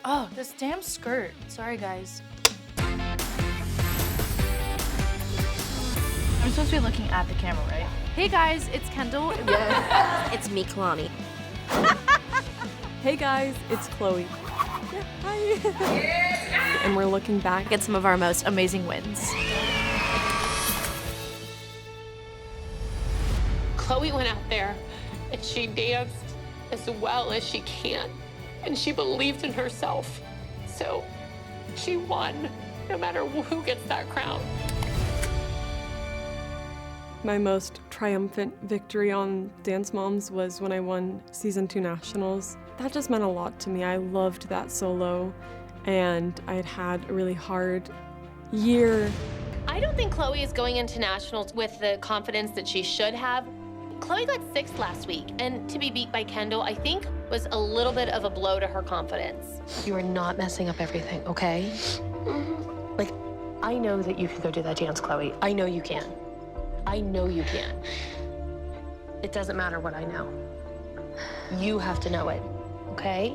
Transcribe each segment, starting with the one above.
Oh, this damn skirt. Sorry, guys. I'm supposed to be looking at the camera, right? Hey guys, it's Kendall. Yeah. It's me, Kalani. Hey guys, it's Chloe. Yeah, hi. And we're looking back At some of our most amazing wins. Chloe went out there and she danced as well as she can. And she believed in herself. So she won, no matter who gets that crown. My most triumphant victory on Dance Moms was when I won Season 2 Nationals. That just meant a lot to me. I loved that solo, and I had had a really hard year. I don't think Chloe is going into nationals with the confidence that she should have. Chloe got 6th last week, and to be beat by Kendall, I think, was a little bit of a blow to her confidence. You are not messing up everything, okay? Like, I know that you can go do that dance, Chloe. I know you can. I know you can. It doesn't matter what I know. You have to know it, okay?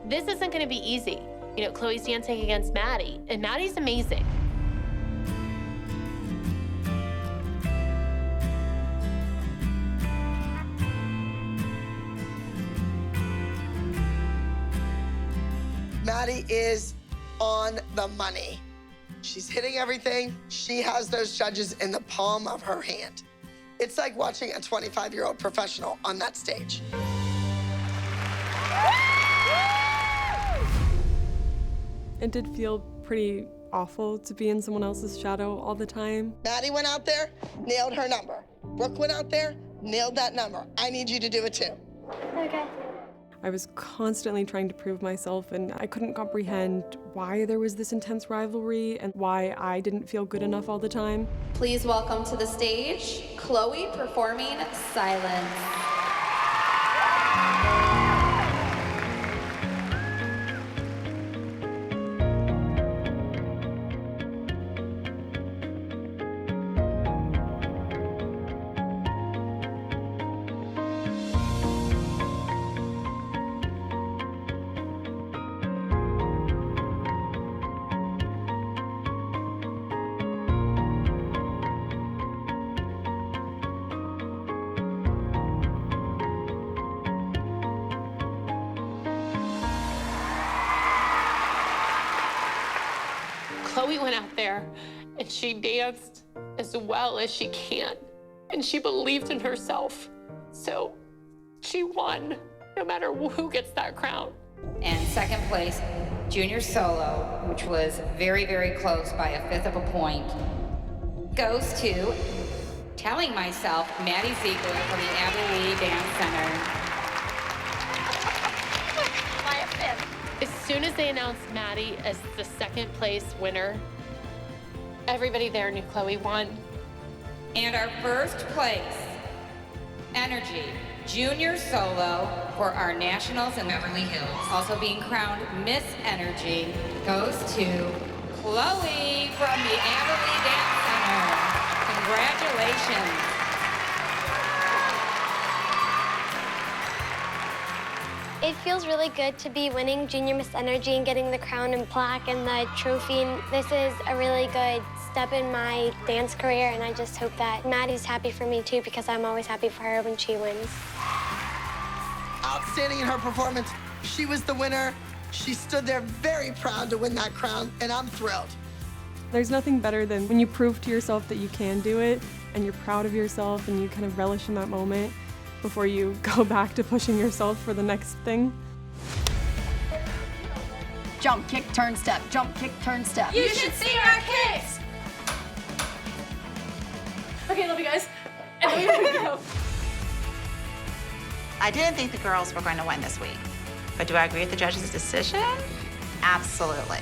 This isn't gonna be easy. You know, Chloe's dancing against Maddie, and Maddie's amazing. Maddie is on the money. She's hitting everything. She has those judges in the palm of her hand. It's like watching a 25-year-old professional on that stage. It did feel pretty awful to be in someone else's shadow all the time. Maddie went out there, nailed her number. Brooke went out there, nailed that number. I need you to do it too. Okay. I was constantly trying to prove myself, and I couldn't comprehend why there was this intense rivalry and why I didn't feel good enough all the time. Please welcome to the stage, Chloe performing Silence. Chloe went out there and she danced as well as she can. And she believed in herself. So she won, no matter who gets that crown. And second place, junior solo, which was very, very close by a 1/5 of a point, goes to Telling Myself, Maddie Ziegler from the Abilene Dance Center. As soon as they announced Maddie as the second place winner, everybody there knew Chloe won. And our first place, Energy, junior solo for our nationals in Beverly Hills, also being crowned Miss Energy, goes to Chloe from the Abilene Dance Center. Congratulations. It feels really good to be winning Junior Miss Energy and getting the crown and plaque and the trophy. And this is a really good step in my dance career, and I just hope that Maddie's happy for me too, because I'm always happy for her when she wins. Outstanding in her performance. She was the winner. She stood there very proud to win that crown, and I'm thrilled. There's nothing better than when you prove to yourself that you can do it, and you're proud of yourself, and you kind of relish in that moment before you go back to pushing yourself for the next thing. Jump, kick, turn, step. Jump, kick, turn, step. You should see our kicks! Okay, love you guys. And then we gotta go. I didn't think the girls were going to win this week, but do I agree with the judges' decision? Absolutely.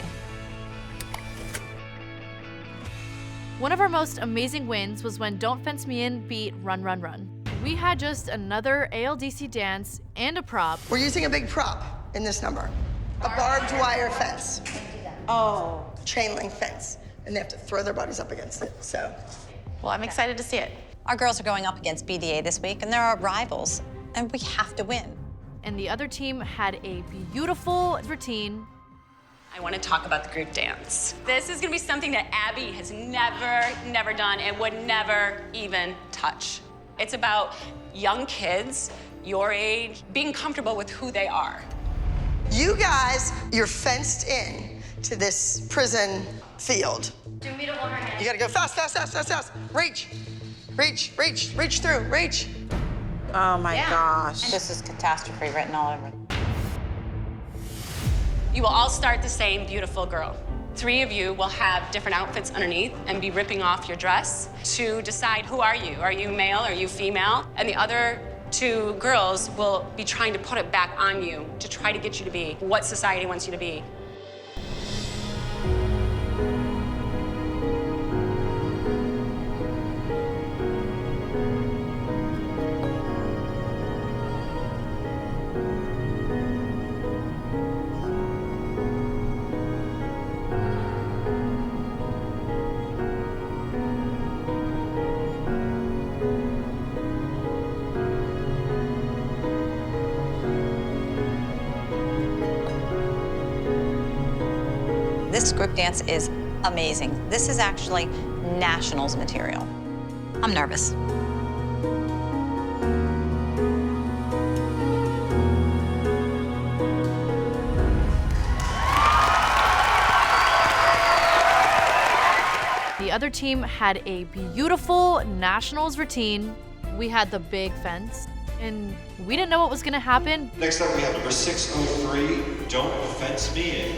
One of our most amazing wins was when Don't Fence Me In beat Run, Run, Run. We had just another ALDC dance and a prop. We're using a big prop in this number. A barbed wire fence. Oh. Chain link fence. And they have to throw their bodies up against it, so. Well, I'm excited to see it. Our girls are going up against BDA this week, and they're our rivals, and we have to win. and the other team had a beautiful routine. I want to talk about the group dance. This is going to be something that Abby has never done and would never even touch. It's about young kids, your age, being comfortable with who they are. You guys, you're fenced in to this prison field. Do you want me to hold her hand? You gotta go fast, fast, fast, fast, fast. Reach, reach, reach, reach through, reach. Oh my gosh. This is catastrophe written all over. You will all start the same beautiful girl. 3 of you will have different outfits underneath and be ripping off your dress to decide who are you? Are you male? Are you female? And the other 2 girls will be trying to put it back on you to try to get you to be what society wants you to be. This group dance is amazing. This is actually nationals material. I'm nervous. The other team had a beautiful nationals routine. We had the big fence, and we didn't know what was gonna happen. Next up, we have number 603, Don't Fence Me In.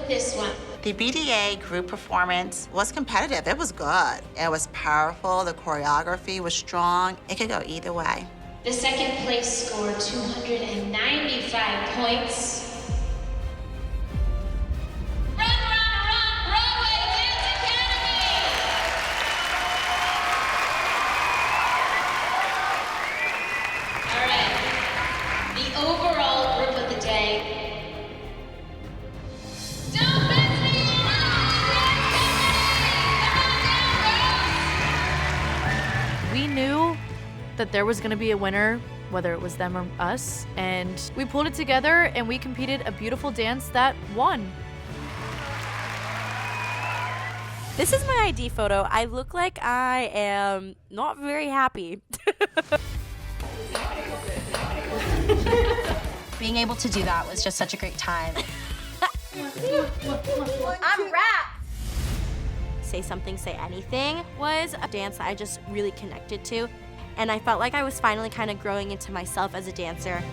This one. The BDA group performance was competitive. It was good. It was powerful. The choreography was strong. It could go either way. The second place scored 295 points. Run, Broadway Dance Academy! All right, the overall group of the day. We knew that there was gonna be a winner, whether it was them or us, and we pulled it together and we competed a beautiful dance that won. This is my ID photo. I look like I am not very happy. Being able to do that was just such a great time. I'm wrapped. Say Something, Say Anything was a dance that I just really connected to, and I felt like I was finally kind of growing into myself as a dancer.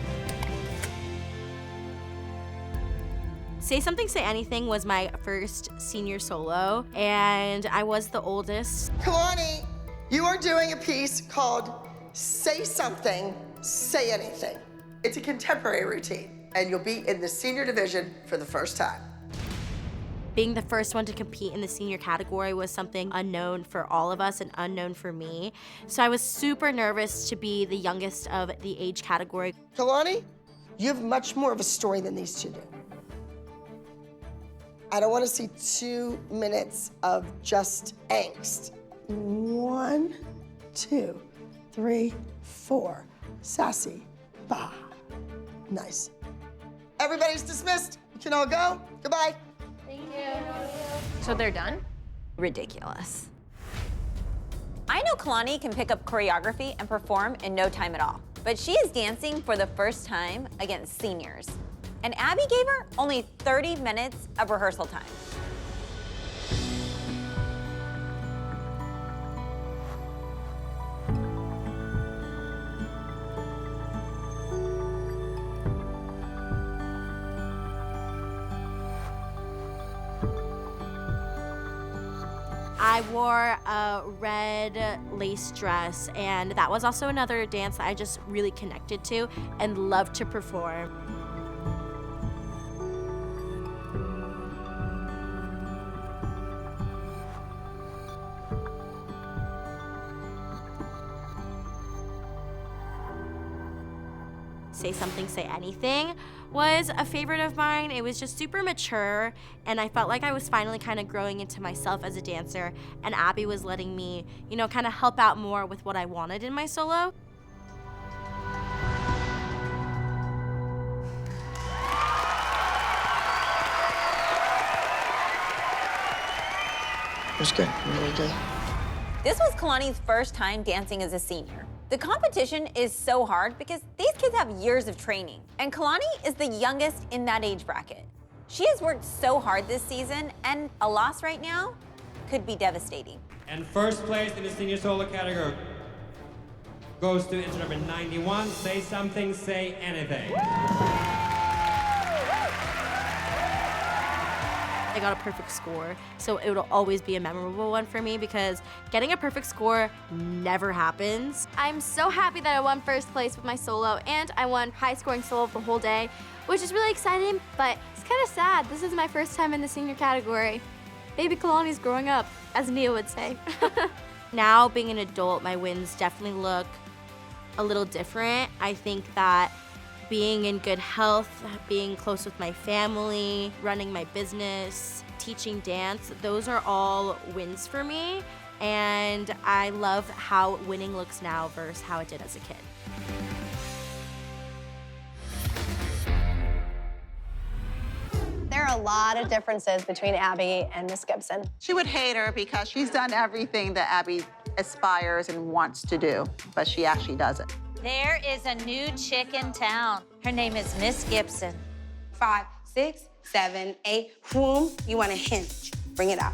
Say Something, Say Anything was my first senior solo, and I was the oldest. Kalani, you are doing a piece called Say Something, Say Anything. It's a contemporary routine, and you'll be in the senior division for the first time. Being the first one to compete in the senior category was something unknown for all of us and unknown for me. So I was super nervous to be the youngest of the age category. Kalani, you have much more of a story than these two do. I don't want to see 2 minutes of just angst. 1, 2, 3, 4. Sassy. Bah. Nice. Everybody's dismissed. You can all go. Goodbye. Thank you. So they're done? Ridiculous. I know Kalani can pick up choreography and perform in no time at all, but she is dancing for the first time against seniors. And Abby gave her only 30 minutes of rehearsal time. I wore a red lace dress, and that was also another dance that I just really connected to and loved to perform. Say Something, Say Anything was a favorite of mine. It was just super mature, and I felt like I was finally kind of growing into myself as a dancer, and Abby was letting me, you know, kind of help out more with what I wanted in my solo. It was good, really good. This was Kalani's first time dancing as a senior. The competition is so hard because these kids have years of training, and Kalani is the youngest in that age bracket. She has worked so hard this season, and a loss right now could be devastating. And first place in the senior solo category goes to entry number 91, Say Something, Say Anything. I got a perfect score, so it will always be a memorable one for me because getting a perfect score never happens. I'm so happy that I won first place with my solo, and I won high scoring solo the whole day, which is really exciting, but it's kind of sad. This is my first time in the senior category. Baby Kalani's growing up, as Nia would say. Now, being an adult, my wins definitely look a little different. I think that being in good health, being close with my family, running my business, teaching dance, those are all wins for me. And I love how winning looks now versus how it did as a kid. There are a lot of differences between Abby and Miss Gibson. She would hate her because she's done everything that Abby aspires and wants to do, but she actually doesn't. There is a new chick in town. Her name is Miss Gibson. 5, 6, 7, 8. Whom you want to hinge. Bring it up.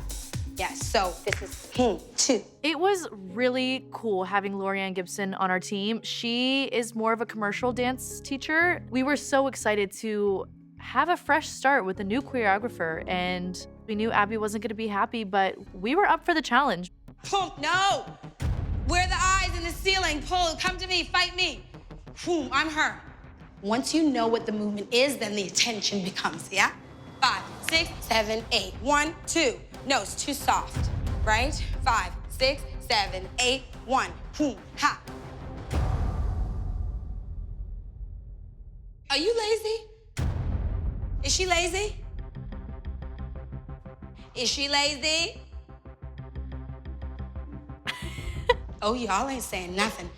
Yes, so this is 2. It was really cool having Lorianne Gibson on our team. She is more of a commercial dance teacher. We were so excited to have a fresh start with a new choreographer, and we knew Abby wasn't gonna be happy, but we were up for the challenge. No! Where are the eyes in the ceiling? Pull, come to me, fight me. Boom, I'm her. Once you know what the movement is, then the attention becomes, yeah? 5, 6, 7, 8. 1, 2. No, it's too soft, right? 5, 6, 7, 8. 1, boom, ha. Are you lazy? Is she lazy? Is she lazy? Oh, y'all ain't saying nothing.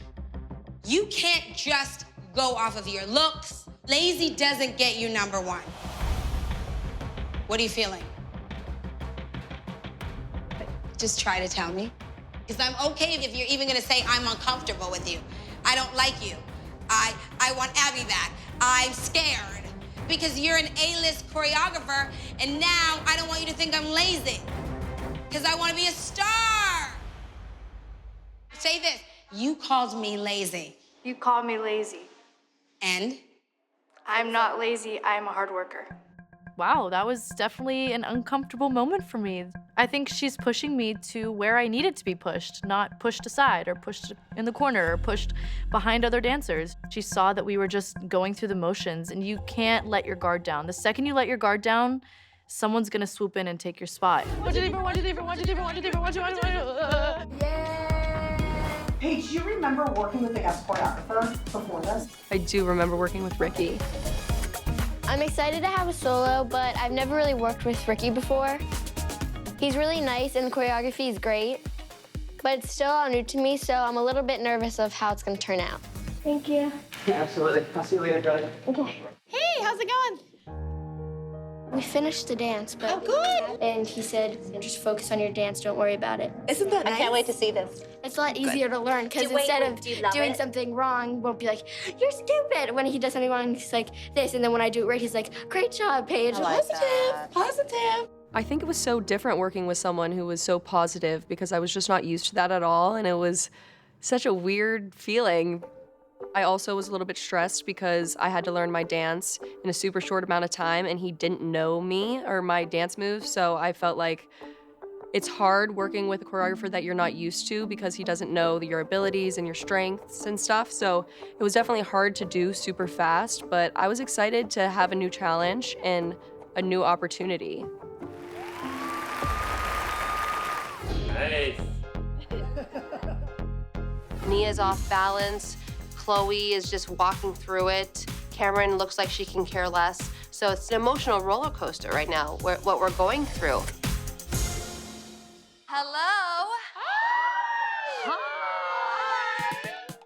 You can't just go off of your looks. Lazy doesn't get you number 1. What are you feeling? Just try to tell me. Because I'm okay if you're even gonna say I'm uncomfortable with you. I don't like you. I want Abby back. I'm scared. Because you're an A-list choreographer, and now I don't want you to think I'm lazy. Because I want to be a star. Say this, you called me lazy. You called me lazy. And? I'm not lazy, I'm a hard worker. Wow, that was definitely an uncomfortable moment for me. I think she's pushing me to where I needed to be pushed, not pushed aside or pushed in the corner or pushed behind other dancers. She saw that we were just going through the motions, and you can't let your guard down. The second you let your guard down, someone's gonna swoop in and take your spot. Paige, do you remember working with the guest choreographer before this? I do remember working with Ricky. I'm excited to have a solo, but I've never really worked with Ricky before. He's really nice and the choreography is great, but it's still all new to me, so I'm a little bit nervous of how it's gonna turn out. Thank you. Yeah, absolutely. I'll see you later, brother. Okay. Hey, how's it going? We finished the dance, but good. And he said, just focus on your dance, don't worry about it. Isn't that nice? I can't wait to see this. It's a lot easier to learn because instead of doing something wrong, won't be like, you're stupid. When he does something wrong, he's like this, and then when I do it right, he's like, great job, Paige. Positive. I think it was so different working with someone who was so positive because I was just not used to that at all, and it was such a weird feeling. I also was a little bit stressed because I had to learn my dance in a super short amount of time, and he didn't know me or my dance moves, so I felt like it's hard working with a choreographer that you're not used to because he doesn't know your abilities and your strengths and stuff, so it was definitely hard to do super fast, but I was excited to have a new challenge and a new opportunity. Nice. Nia's off balance. Chloe is just walking through it. Cameron looks like she can care less. So it's an emotional roller coaster right now, what we're going through. Hello. Hi.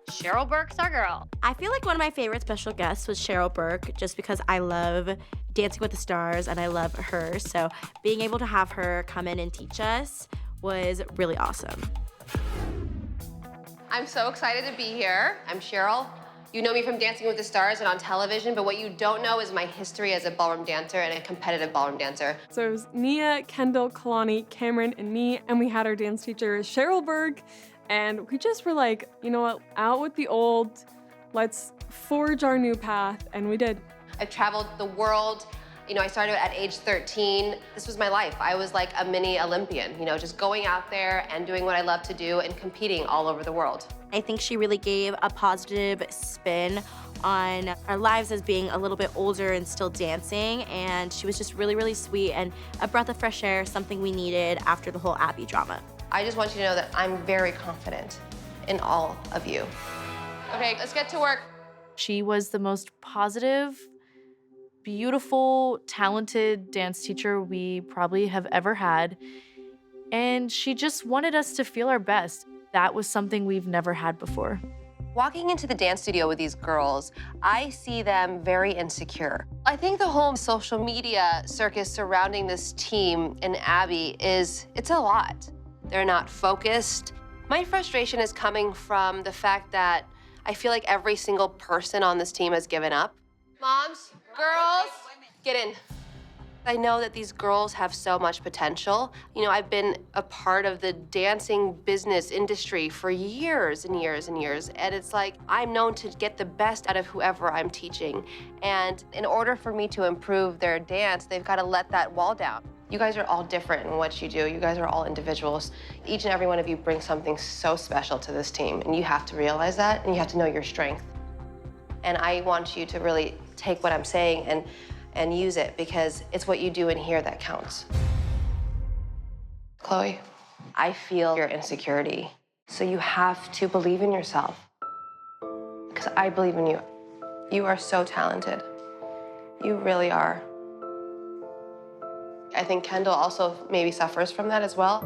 Cheryl Burke's our girl. I feel like one of my favorite special guests was Cheryl Burke, just because I love Dancing with the Stars and I love her. So being able to have her come in and teach us was really awesome. I'm so excited to be here. I'm Cheryl. You know me from Dancing with the Stars and on television, but what you don't know is my history as a ballroom dancer and a competitive ballroom dancer. So it was Nia, Kendall, Kalani, Cameron, and me, and we had our dance teacher, Cheryl Berg, and we just were like, you know what, out with the old, let's forge our new path, and we did. I've traveled the world. You know, I started at age 13. This was my life. I was like a mini Olympian, you know, just going out there and doing what I love to do and competing all over the world. I think she really gave a positive spin on our lives as being a little bit older and still dancing, and she was just really, really sweet and a breath of fresh air, something we needed after the whole Abby drama. I just want you to know that I'm very confident in all of you. Okay, let's get to work. She was the most positive, beautiful, talented dance teacher we probably have ever had. And she just wanted us to feel our best. That was something we've never had before. Walking into the dance studio with these girls, I see them very insecure. I think the whole social media circus surrounding this team and Abby it's a lot. They're not focused. My frustration is coming from the fact that I feel like every single person on this team has given up. Moms, girls, get in. I know that these girls have so much potential. You know, I've been a part of the dancing business industry for years and years and years, and it's like I'm known to get the best out of whoever I'm teaching. And in order for me to improve their dance, they've got to let that wall down. You guys are all different in what you do. You guys are all individuals. Each and every one of you brings something so special to this team, and you have to realize that, and you have to know your strength. And I want you to really take what I'm saying and use it, because it's what you do in here that counts. Chloe, I feel your insecurity, so you have to believe in yourself, because I believe in you. You are so talented. You really are. I think Kendall also maybe suffers from that as well.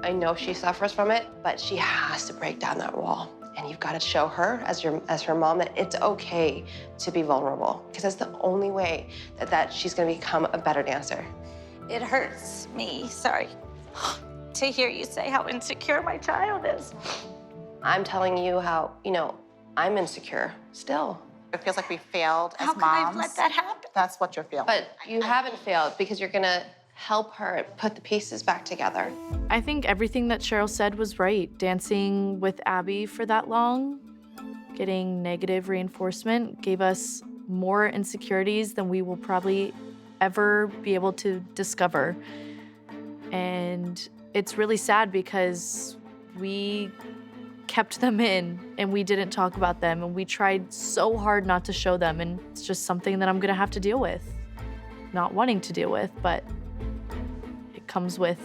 I know she suffers from it, but she has to break down that wall. And you've got to show her, as her mom, that it's okay to be vulnerable, because that's the only way that she's going to become a better dancer. It hurts me, sorry, to hear you say how insecure my child is. I'm telling you how, you know, I'm insecure still. It feels like we failed as moms. How could I let that happen? That's what you're feeling. But you haven't failed, because you're going to help her put the pieces back together. I think everything that Cheryl said was right. Dancing with Abby for that long, getting negative reinforcement gave us more insecurities than we will probably ever be able to discover. And it's really sad because we kept them in and we didn't talk about them, and we tried so hard not to show them, and it's just something that I'm gonna have to deal with. Not wanting to deal with, but it comes with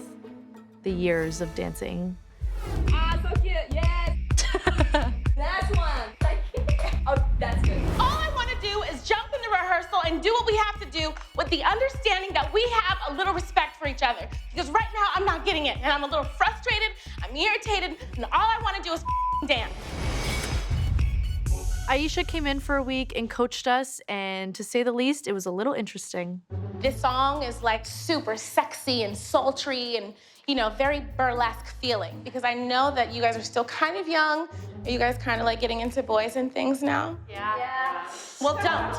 the years of dancing. Ah, so cute, yes! That's one. Oh, that's good. All I want to do is jump into rehearsal and do what we have to do with the understanding that we have a little respect for each other. Because right now, I'm not getting it, and I'm a little frustrated, I'm irritated, and all I want to do is dance. Aisha came in for a week and coached us, and to say the least, it was a little interesting. This song is like super sexy and sultry and, you know, very burlesque feeling, because I know that you guys are still kind of young. Are you guys kind of like getting into boys and things now? Yeah. Well, don't.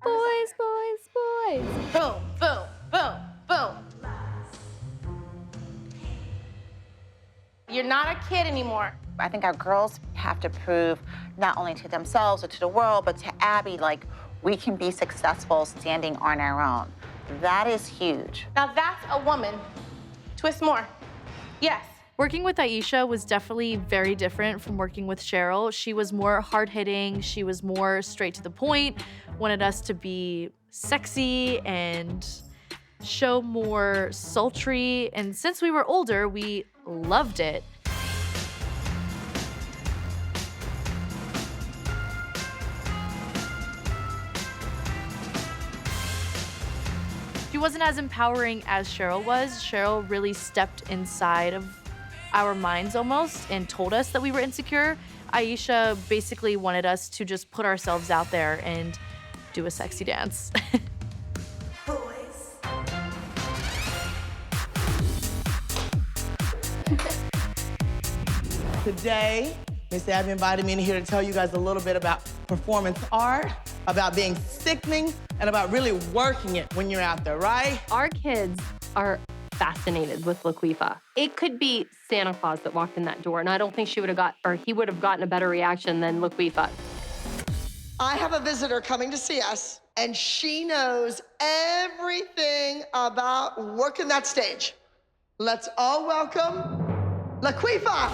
Boys, boys, boys. Boom, boom, boom, boom. You're not a kid anymore. I think our girls have to prove not only to themselves or to the world, but to Abby, like, we can be successful standing on our own. That is huge. Now that's a woman. Twist more. Yes. Working with Aisha was definitely very different from working with Cheryl. She was more hard-hitting, she was more straight to the point, wanted us to be sexy and show more sultry, and since we were older, we loved it. She wasn't as empowering as Cheryl was. Cheryl really stepped inside of our minds almost and told us that we were insecure. Aisha basically wanted us to just put ourselves out there and do a sexy dance. Today, Miss Abby invited me in here to tell you guys a little bit about performance art, about being sickening, and about really working it when you're out there, right? Our kids are fascinated with Laquifa. It could be Santa Claus that walked in that door, and I don't think he would have gotten a better reaction than Laquifa. I have a visitor coming to see us, and she knows everything about working that stage. Let's all welcome Laquifa.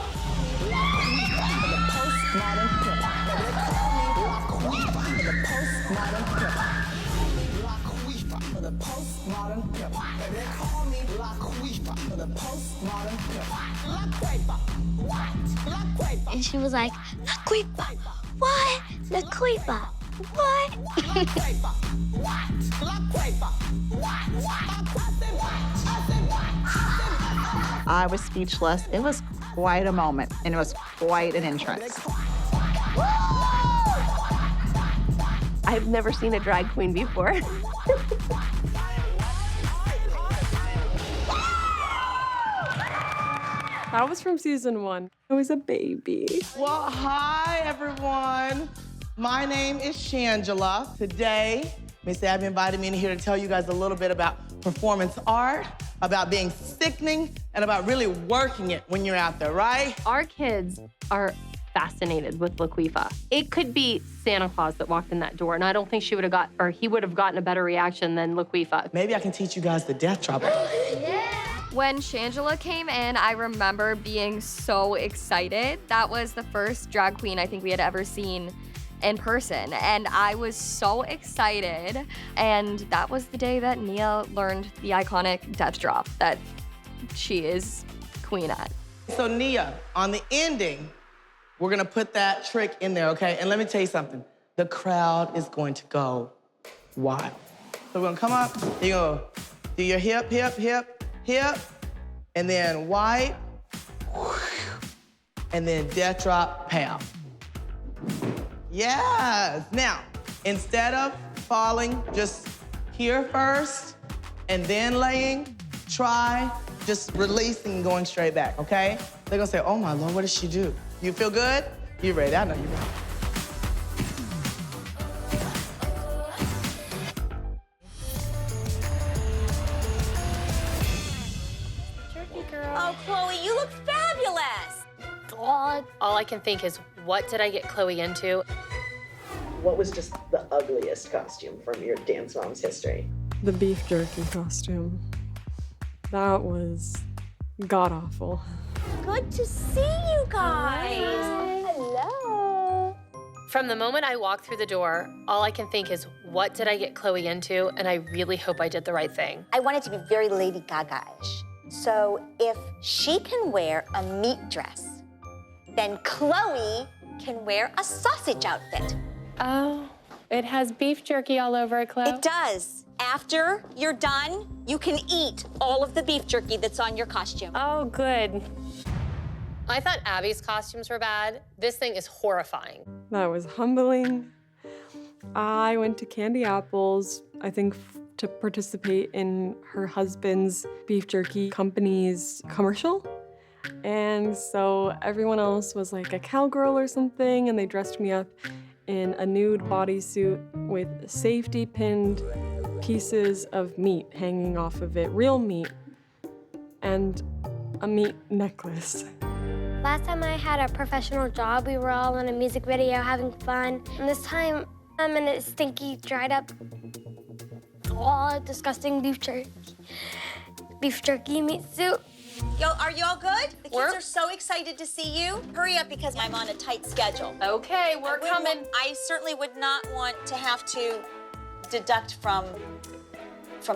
And she was like, Laquifa, what? Laquifa, what? I was speechless. It was quite a moment, and it was quite an entrance. I've never seen a drag queen before. That was from season 1. I was a baby. Well, hi, everyone. My name is Shangela. Today, Miss Abby invited me in here to tell you guys a little bit about performance art, about being sickening, and about really working it when you're out there, right? Our kids are fascinated with Laquifa. It could be Santa Claus that walked in that door, and I don't think he would have gotten a better reaction than Laquifa. Maybe I can teach you guys the death drop. When Shangela came in, I remember being so excited. That was the first drag queen I think we had ever seen in person, and I was so excited. And that was the day that Nia learned the iconic death drop that she is queen at. So Nia, on the ending, we're gonna put that trick in there, okay? And let me tell you something. The crowd is going to go wild. So we're gonna come up, you're gonna do your hip, hip, hip, hip, and then white, and then death drop, pow. Yes. Now, instead of falling just here first and then laying, try just releasing and going straight back, okay? They're gonna say, oh my Lord, what did she do? You feel good? You ready? I know you're ready. Oh, Chloe, you look fabulous. God. All I can think is, what did I get Chloe into? What was just the ugliest costume from your Dance Moms history? The beef jerky costume. That was god-awful. Good to see you guys. Hello. From the moment I walked through the door, all I can think is, what did I get Chloe into? And I really hope I did the right thing. I want it to be very Lady Gaga-ish. So if she can wear a meat dress, then Chloe can wear a sausage outfit. Oh, It has beef jerky all over it, Chloe. It does. After you're done, you can eat all of the beef jerky that's on your costume. Oh, good. I thought Abby's costumes were bad. This thing is horrifying. That was humbling. I went to Candy Apples, I think to participate in her husband's beef jerky company's commercial. And so everyone else was like a cowgirl or something, and they dressed me up in a nude bodysuit with safety pinned pieces of meat hanging off of it, real meat, and a meat necklace. Last time I had a professional job, we were all in a music video having fun. And this time, I'm in a stinky, dried up, disgusting beef jerky meat soup. Yo, are you all good? The kids are so excited to see you. Hurry up because I'm on a tight schedule. Okay, we're coming. I certainly would not want to have to deduct from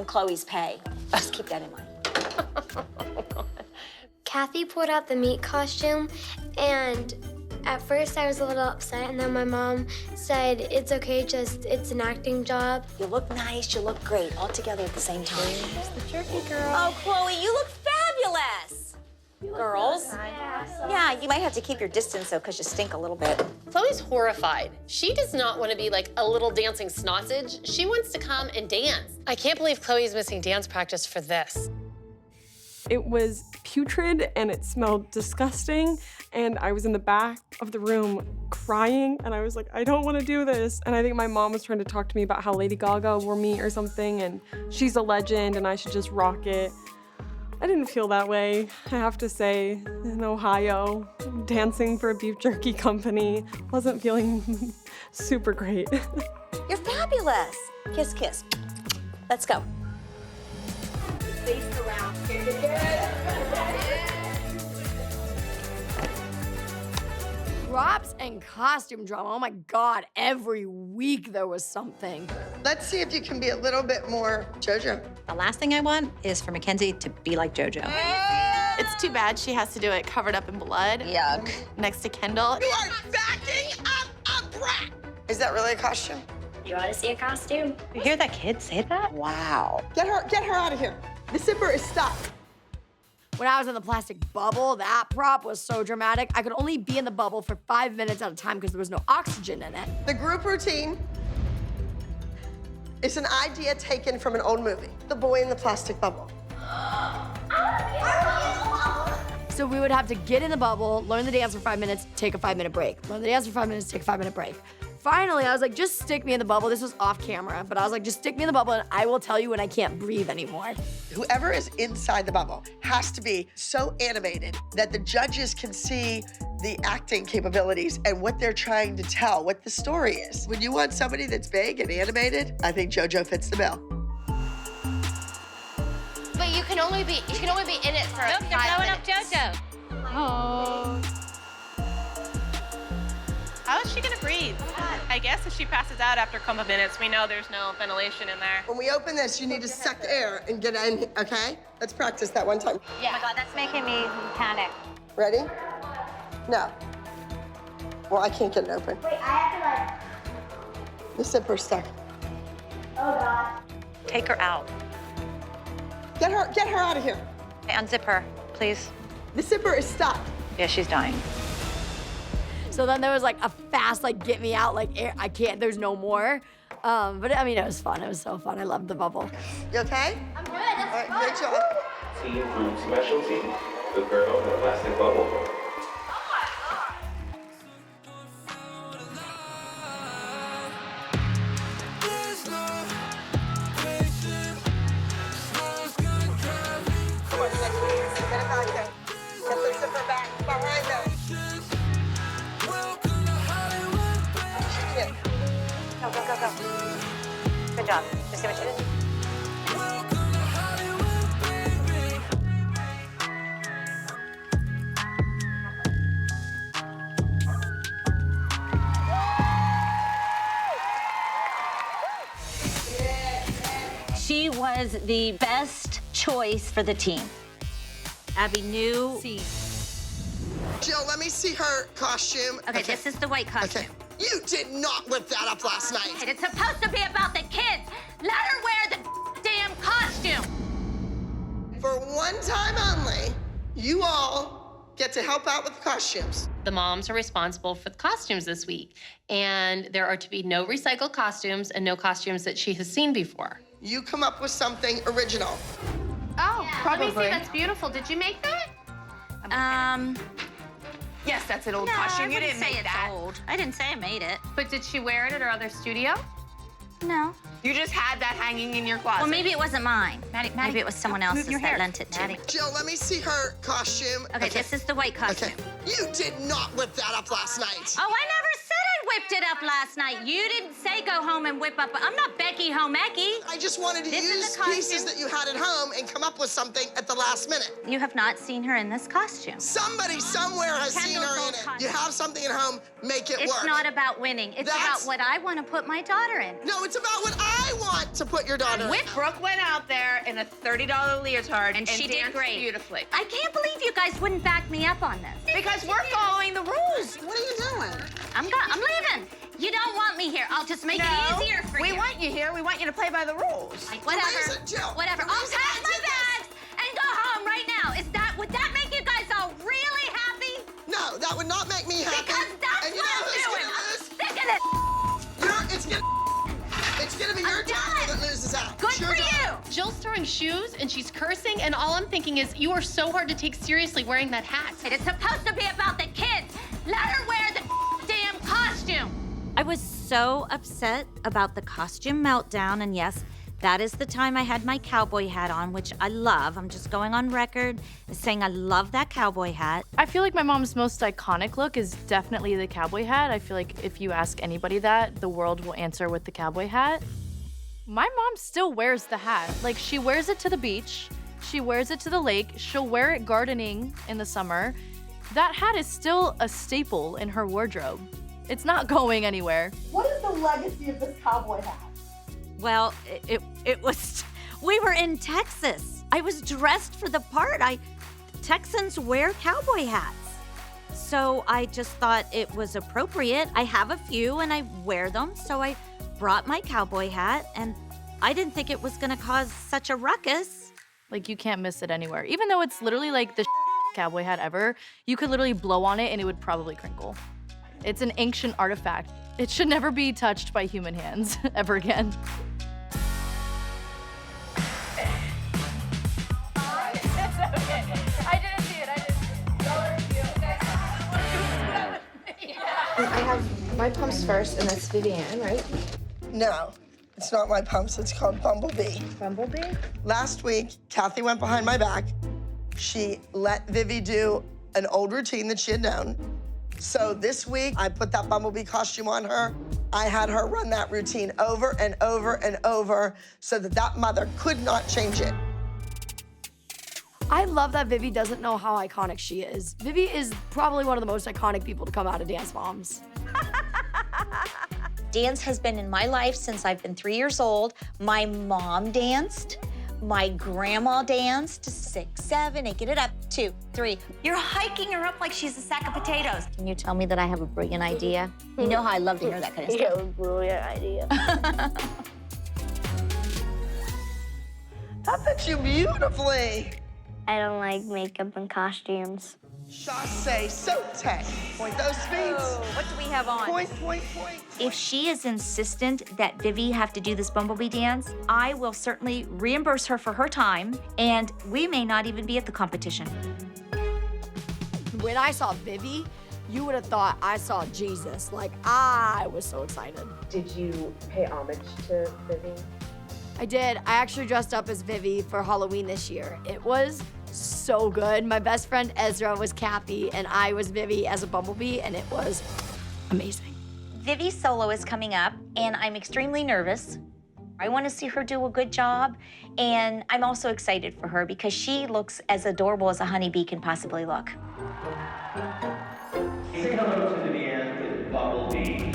Chloe's pay. Just keep that in mind. Kathy pulled out the meat costume, and at first I was a little upset, and then my mom said, it's okay, it's an acting job. You look nice, you look great, all together at the same time. There's the jerky girl. Oh, Chloe, you look fabulous. Girls. Yeah, you might have to keep your distance, though, because you stink a little bit. Chloe's horrified. She does not want to be like a little dancing sausage. She wants to come and dance. I can't believe Chloe's missing dance practice for this. It was putrid and it smelled disgusting, and I was in the back of the room crying, and I was like, I don't want to do this. And I think my mom was trying to talk to me about how Lady Gaga wore meat or something, and she's a legend and I should just rock it. I didn't feel that way, I have to say. In Ohio, dancing for a beef jerky company, wasn't feeling super great. You're fabulous. Kiss, kiss. Let's go. Face around. Props and costume drama. Oh my God, every week there was something. Let's see if you can be a little bit more JoJo. The last thing I want is for Mackenzie to be like JoJo. It's too bad she has to do it covered up in blood. Yuck. Next to Kendall. You are backing up a brat. Is that really a costume? You want to see a costume? You hear that kid say that? Wow. Get her out of here. The zipper is stuck. When I was in the plastic bubble, that prop was so dramatic. I could only be in the bubble for 5 minutes at a time because there was no oxygen in it. The group routine is an idea taken from an old movie, The Boy in the Plastic Bubble. So we would have to get in the bubble, learn the dance for 5 minutes, take a 5-minute break. Learn the dance for 5 minutes, take a 5-minute break. Finally, I was like, just stick me in the bubble. This was off camera, but I was like, just stick me in the bubble and I will tell you when I can't breathe anymore. Whoever is inside the bubble has to be so animated that the judges can see the acting capabilities and what they're trying to tell, what the story is. When you want somebody that's big and animated, I think JoJo fits the bill. But you can only be in it for Nope, they're 5 blowing up minutes. JoJo. Oh. How is she gonna breathe? I guess if she passes out after a couple minutes, we know there's no ventilation in there. When we open this, you need to suck air and get in, okay? Let's practice that one time. Yeah. Oh my God, that's making me panic. Ready? No. Well, I can't get it open. Wait, I have to The zipper's stuck. Oh God. Take her out. Get her out of here. Hey, unzip her, please. The zipper is stuck. Yeah, she's dying. So then there was like a fast, like, get me out, like, air, I can't, there's no more. But I mean, it was fun. It was so fun. I loved the bubble. You okay? I'm good. All right, great job. Team Group Specialty, the girl in the plastic bubble. Come on, next week. Get it back there. Get the zipper back behind them. Go, go, go, go. Good job. You see what she did? She was the best choice for the team. Abby knew. Jill, let me see her costume. Okay, this is the white costume. Okay. You did not whip that up last night. It's supposed to be about the kids. Let her wear the damn costume. For one time only, you all get to help out with the costumes. The moms are responsible for the costumes this week, and there are to be no recycled costumes and no costumes that she has seen before. You come up with something original. Oh, probably. Let me see, that's beautiful. Did you make that? Yes, that's an old No, costume. I You wouldn't didn't say make it's that. old. I didn't say I made it. But did she wear it at her other studio? No. You just had that hanging in your closet. Well, maybe it wasn't mine. Maybe it was someone move else's your that hair. lent it to me. Jill, let me see her costume. Okay, this is the white costume. Okay. You did not whip that up last night. Oh, I never said I whipped it up last night. You didn't say go home and whip up. I'm not Becky Homecky. I just wanted to This is use the costume. pieces that you had at home and come up with something at the last minute. You have not seen her in this costume. Somebody somewhere has seen Kendall's her old in it. costume. You have something at home, make it It's work. not about winning. It's That's- about what I want to put my daughter in. No, it's about what I want to put your daughter in. Brooke went out there in a $30 leotard And she did danced great. beautifully. I can't believe you guys wouldn't back me up on this. Because we're following the rules. What are you doing? I'm leaving. You don't want me here. I'll just make it easier for we you. want you here. We want you to play by the rules. Whatever. reason, Jill, Whatever. the I'll reason pack I my did this- bags and go home right now. Would that make you guys all really happy? No, that would not make me happy. Because that's and you what know I'm who's doing. gonna I'm lose? sick of it. It's gonna be your daughter that loses out. Good It's your for daughter. you! Jill's throwing shoes and she's cursing, and all I'm thinking is, you are so hard to take seriously wearing that hat. It's supposed to be about the kids. Let her wear the damn costume. I was so upset about the costume meltdown, and yes, that is the time I had my cowboy hat on, which I love. I'm just going on record as saying I love that cowboy hat. I feel like my mom's most iconic look is definitely the cowboy hat. I feel like if you ask anybody that, the world will answer with the cowboy hat. My mom still wears the hat. Like, she wears it to the beach, she wears it to the lake, she'll wear it gardening in the summer. That hat is still a staple in her wardrobe. It's not going anywhere. What is the legacy of this cowboy hat? Well, it was, we were in Texas. I was dressed for the part. Texans wear cowboy hats. So I just thought it was appropriate. I have a few and I wear them, so I brought my cowboy hat, and I didn't think it was gonna cause such a ruckus. Like, you can't miss it anywhere. Even though it's literally like the cowboy hat ever, you could literally blow on it and it would probably crinkle. It's an ancient artifact. It should never be touched by human hands ever again. I have my pumps first, and that's Vivi-Anne, right? No, it's not my pumps. It's called Bumblebee. Bumblebee? Last week, Kathy went behind my back. She let Vivi do an old routine that she had known. So this week, I put that Bumblebee costume on her. I had her run that routine over and over and over so that that mother could not change it. I love that Vivi doesn't know how iconic she is. Vivi is probably one of the most iconic people to come out of Dance Moms. Dance has been in my life since I've been 3 years old. My mom danced. My grandma danced. 6, 7, 8, get it up. 2, 3. You're hiking her up like she's a sack of potatoes. Can you tell me that I have a brilliant idea? You know how I love to hear that kind of stuff. You have a brilliant idea. That fits you beautifully. I don't like makeup and costumes. Chasse, saute. Point those feet. What do we have on? Point, point, point. If she is insistent that Vivi have to do this Bumblebee dance, I will certainly reimburse her for her time, and we may not even be at the competition. When I saw Vivi, you would have thought I saw Jesus. Like, I was so excited. Did you pay homage to Vivi? I did. I actually dressed up as Vivi for Halloween this year. It was so good. My best friend Ezra was Kathy, and I was Vivi as a Bumblebee, and it was amazing. Vivi's solo is coming up, and I'm extremely nervous. I want to see her do a good job, and I'm also excited for her because she looks as adorable as a honeybee can possibly look. Say hello to Vivi-Anne with Bumblebee.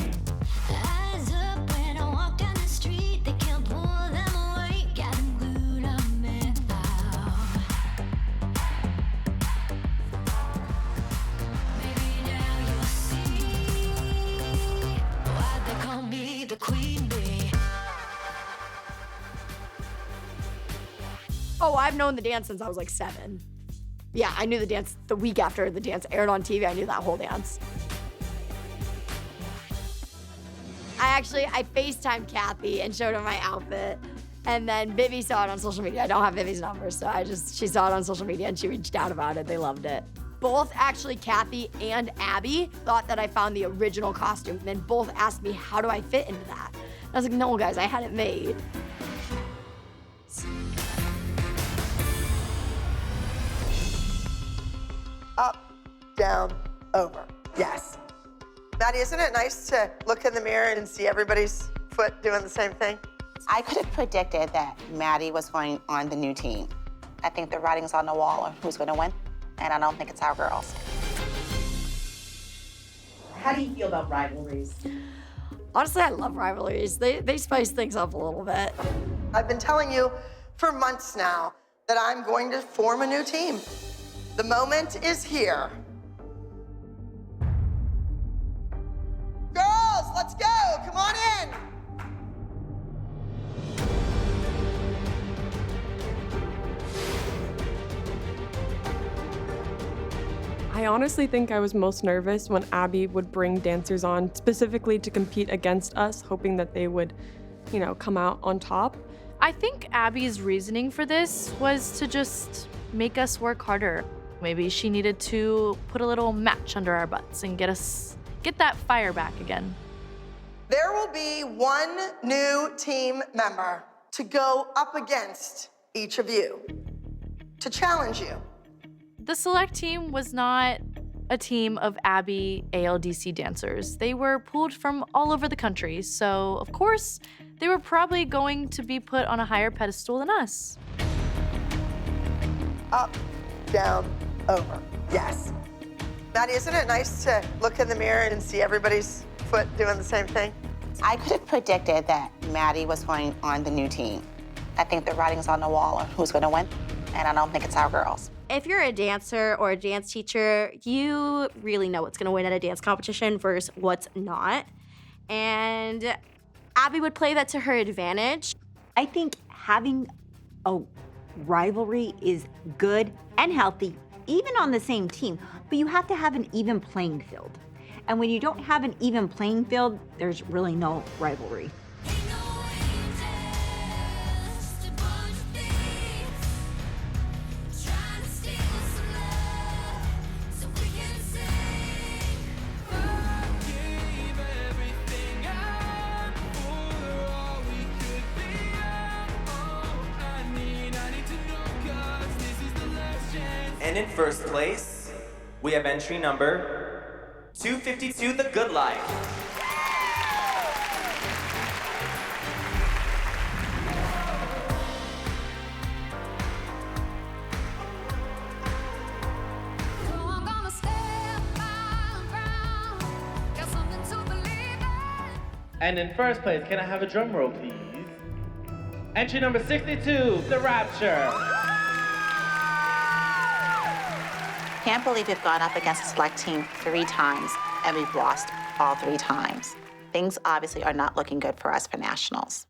Oh, I've known the dance since I was like 7. Yeah, I knew the dance the week after the dance aired on TV. I knew that whole dance. I FaceTimed Kathy and showed her my outfit. And then Vivi saw it on social media. I don't have Vivi's number, so she saw it on social media and she reached out about it. They loved it. Both actually, Kathy and Abby, thought that I found the original costume. And then both asked me, how do I fit into that? And I was like, no, guys, I had it made. Up, down, over. Yes. Maddie, isn't it nice to look in the mirror and see everybody's foot doing the same thing? I could have predicted that Maddie was going on the new team. I think the writing's on the wall of who's going to win, and I don't think it's our girls. How do you feel about rivalries? Honestly, I love rivalries. They spice things up a little bit. I've been telling you for months now that I'm going to form a new team. The moment is here. Girls, let's go. Come on in. I honestly think I was most nervous when Abby would bring dancers on specifically to compete against us, hoping that they would, come out on top. I think Abby's reasoning for this was to just make us work harder. Maybe she needed to put a little match under our butts and get that fire back again. There will be one new team member to go up against each of you, to challenge you. The select team was not a team of Abby ALDC dancers. They were pulled from all over the country, so of course, they were probably going to be put on a higher pedestal than us. Up, down, over. Yes. Maddie, isn't it nice to look in the mirror and see everybody's foot doing the same thing? I could have predicted that Maddie was going on the new team. I think the writing's on the wall of who's going to win, and I don't think it's our girls. If you're a dancer or a dance teacher, you really know what's gonna win at a dance competition versus what's not. And Abby would play that to her advantage. I think having a rivalry is good and healthy, even on the same team, but you have to have an even playing field. And when you don't have an even playing field, there's really no rivalry. And in first place, we have entry number 252, The Good Life. And in first place, can I have a drum roll, please? Entry number 62, The Rapture. Can't believe we've gone up against a select team 3 times, and we've lost all 3 times. Things obviously are not looking good for us for nationals.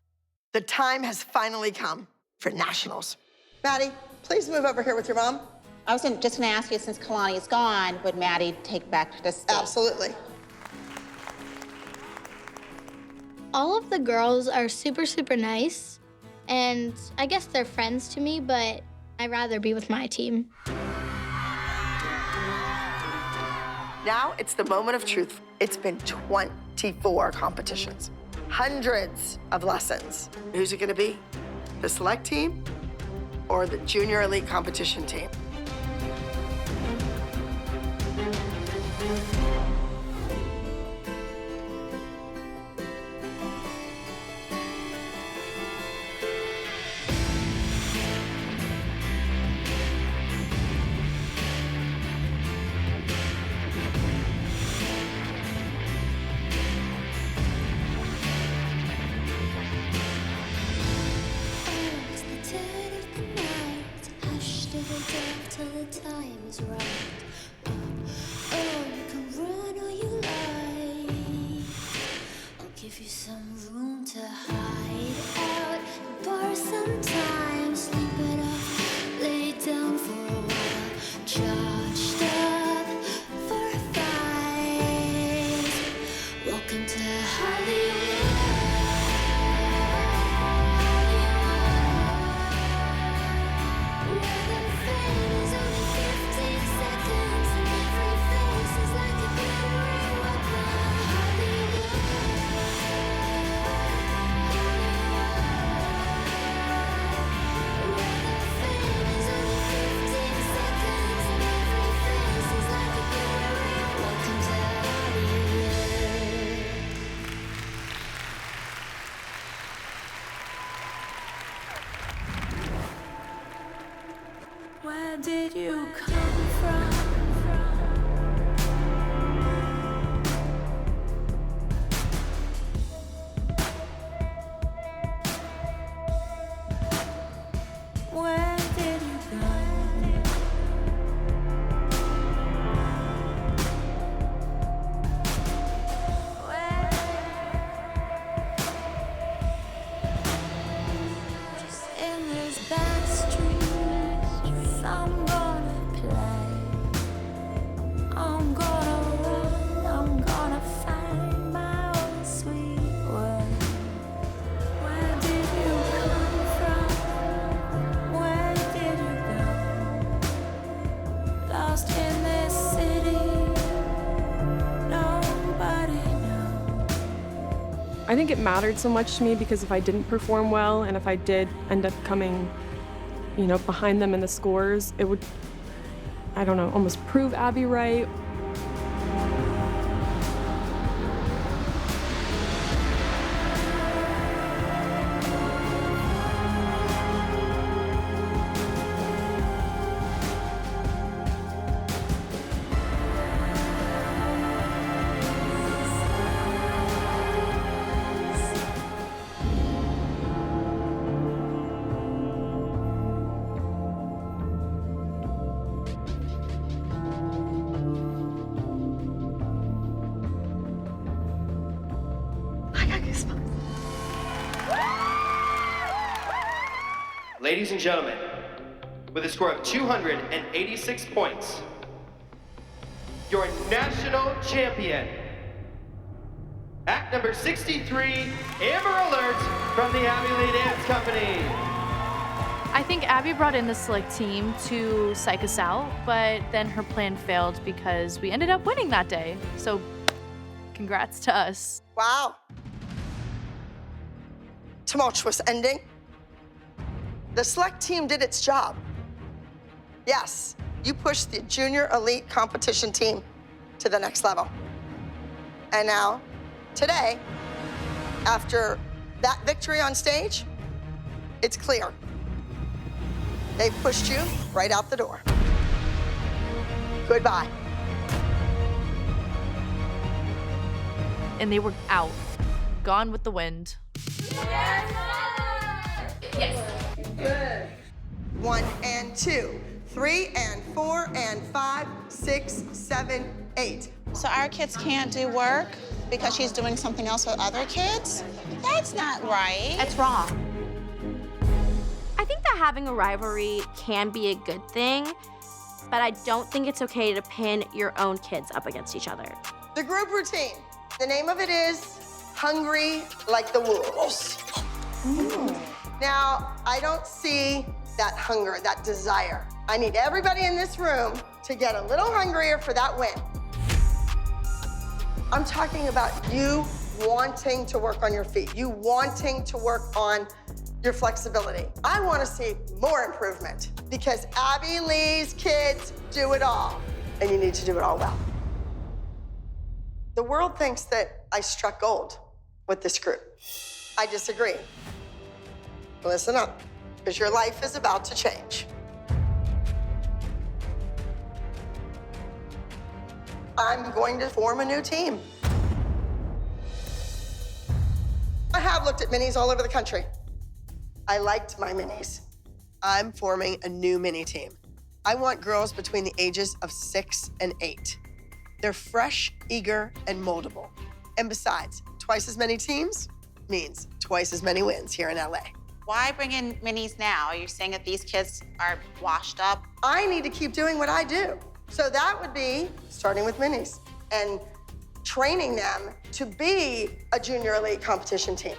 The time has finally come for nationals. Maddie, please move over here with your mom. I was just gonna ask you, since Kalani is gone, would Maddie take back the stage? Absolutely. All of the girls are super, super nice, and I guess they're friends to me, but I'd rather be with my team. Now it's the moment of truth. It's been 24 competitions, hundreds of lessons. Who's it gonna be? The select team or the junior elite competition team? Till the time is right. Oh, you can did you come from? Where did you go? Just in this back street, I'm gonna play. I'm gonna run, I'm gonna find my own sweet way. Where did you come from? Where did you go? Lost in this city, nobody knows. I think it mattered so much to me because if I didn't perform well and if I did end up coming, behind them in the scores, it would, I don't know, almost prove Abby right. Ladies and gentlemen, with a score of 286 points, your national champion, act number 63, Amber Alert from the Abby Lee Dance Company. I think Abby brought in the select team to psych us out, but then her plan failed because we ended up winning that day. So congrats to us. Wow. Tumultuous ending. The select team did its job. Yes, you pushed the junior elite competition team to the next level. And now, today, after that victory on stage, it's clear. They pushed you right out the door. Goodbye. And they were out, gone with the wind. Yes. Good. 1 and 2, 3 and 4 and 5, 6, 7, 8. So our kids can't do work because she's doing something else with other kids? That's not right. That's wrong. I think that having a rivalry can be a good thing, but I don't think it's okay to pin your own kids up against each other. The group routine. The name of it is Hungry Like the Wolves. Now, I don't see that hunger, that desire. I need everybody in this room to get a little hungrier for that win. I'm talking about you wanting to work on your feet, you wanting to work on your flexibility. I want to see more improvement because Abby Lee's kids do it all, and you need to do it all well. The world thinks that I struck gold with this group. I disagree. Listen up, because your life is about to change. I'm going to form a new team. I have looked at minis all over the country. I liked my minis. I'm forming a new mini team. I want girls between the ages of 6 and 8. They're fresh, eager, and moldable. And besides, twice as many teams means twice as many wins here in LA. Why bring in minis now? Are you saying that these kids are washed up? I need to keep doing what I do. So that would be starting with minis and training them to be a junior elite competition team.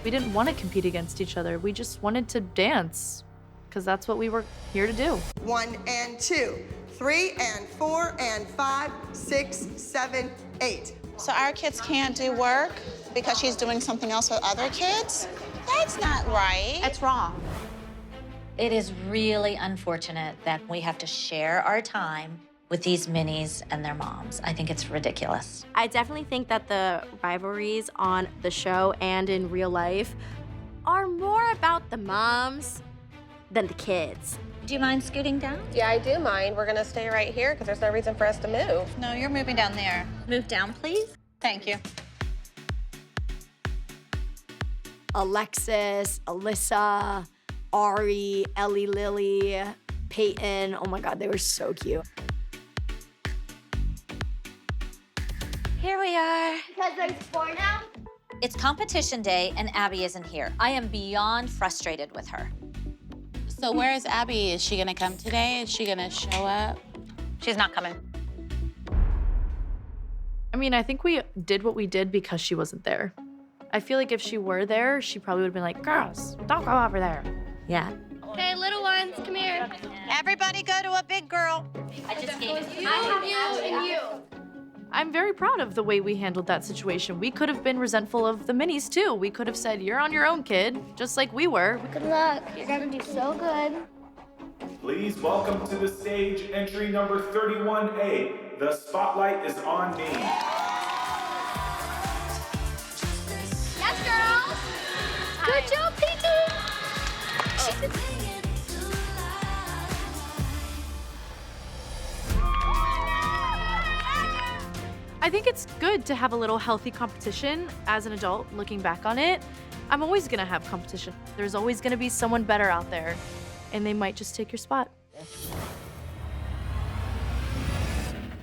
We didn't want to compete against each other. We just wanted to dance because that's what we were here to do. 1 and 2, 3 and 4 and 5, 6, 7, 8. So our kids can't do work because she's doing something else with other kids? That's not right. That's wrong. It is really unfortunate that we have to share our time with these minis and their moms. I think it's ridiculous. I definitely think that the rivalries on the show and in real life are more about the moms than the kids. Do you mind scooting down? Yeah, I do mind. We're gonna stay right here because there's no reason for us to move. No, you're moving down there. Move down, please. Thank you. Alexis, Alyssa, Ari, Ellie, Lily, Peyton. Oh my God, they were so cute. Here we are. Because there's 4 now? It's competition day and Abby isn't here. I am beyond frustrated with her. So where is Abby? Is she gonna come today? Is she gonna show up? She's not coming. I mean, I think we did what we did because she wasn't there. I feel like if she were there, she probably would have been like, girls, don't go over there. Yeah. Okay, little ones, come here. Everybody go to a big girl. I just gave it to you and you. I'm very proud of the way we handled that situation. We could have been resentful of the minis too. We could have said, you're on your own, kid, just like we were. Good luck. You're gonna do so good. Please welcome to the stage entry number 31A. The spotlight is on me. Yes, girls. Good job, PT. I think it's good to have a little healthy competition as an adult looking back on it. I'm always gonna have competition. There's always gonna be someone better out there, and they might just take your spot.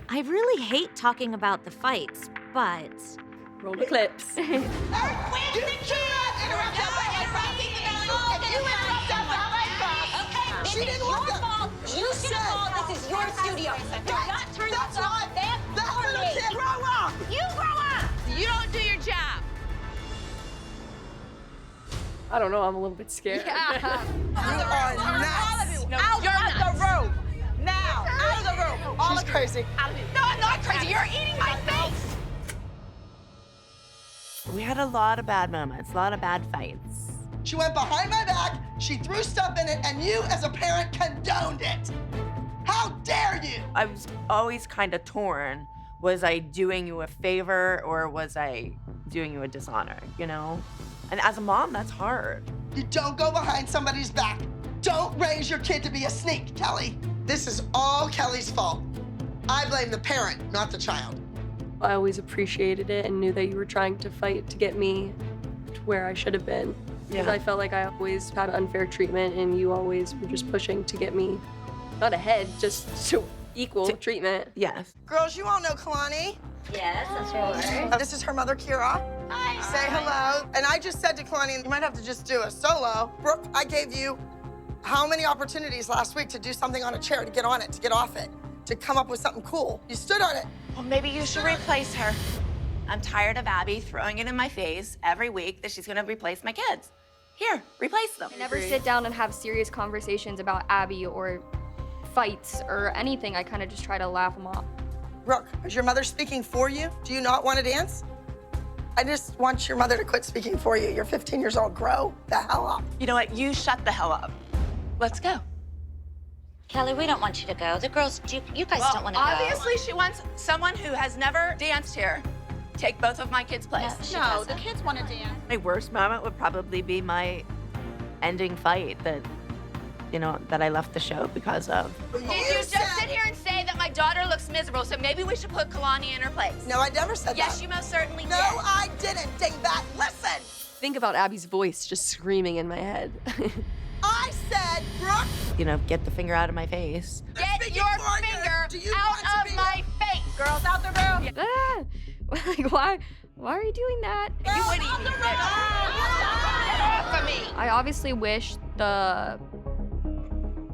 I really hate talking about the fights, but... Roll the clips. She didn't want that. You should have called. This is your studio. Do not turn this off. That little kid, grow up. You grow up! You don't do your job. I don't know, I'm a little bit scared. You are nuts. No, you're out the room. Now, out of the room. She's crazy. No, I'm not crazy. You're eating my face. We had a lot of bad moments, a lot of bad fights. She went behind my back, she threw stuff in it, and you, as a parent, condoned it. How dare you? I was always kind of torn. Was I doing you a favor or was I doing you a dishonor, you know? And as a mom, that's hard. You don't go behind somebody's back. Don't raise your kid to be a sneak, Kelly. This is all Kelly's fault. I blame the parent, not the child. I always appreciated it and knew that you were trying to fight to get me to where I should have been. Because I felt like I always had unfair treatment and you always were just pushing to get me, not ahead, just to equal treatment. Yes. Girls, you all know Kalani. Yes, that's right. This is her mother, Kira. Hi. Say hello. And I just said to Kalani, you might have to just do a solo. Brooke, I gave you how many opportunities last week to do something on a chair, to get on it, to get off it, to come up with something cool. You stood on it. Well, maybe you should replace her. I'm tired of Abby throwing it in my face every week that she's gonna replace my kids. Here, replace them. I never sit down and have serious conversations about Abby or fights or anything. I kind of just try to laugh them off. Brooke, is your mother speaking for you? Do you not want to dance? I just want your mother to quit speaking for you. You're 15 years old. Grow the hell up. You know what? You shut the hell up. Let's go. Kelly, we don't want you to go. The girls, you guys don't want to go. Obviously, she wants someone who has never danced here. Take both of my kids' place. No, the kids want to dance. My worst moment would probably be my ending fight that, you know, that I left the show because of. Did you just sit here and say that my daughter looks miserable, so maybe we should put Kalani in her place? No, I never said that. Yes, you most certainly did. No, I didn't, dingbat. Listen. Think about Abby's voice just screaming in my head. I said, Brooke. You know, get the finger out of my face. Get your finger out of my face. Girls, out the room. Like, why are you doing that? You wouldn't even for me. I obviously wish the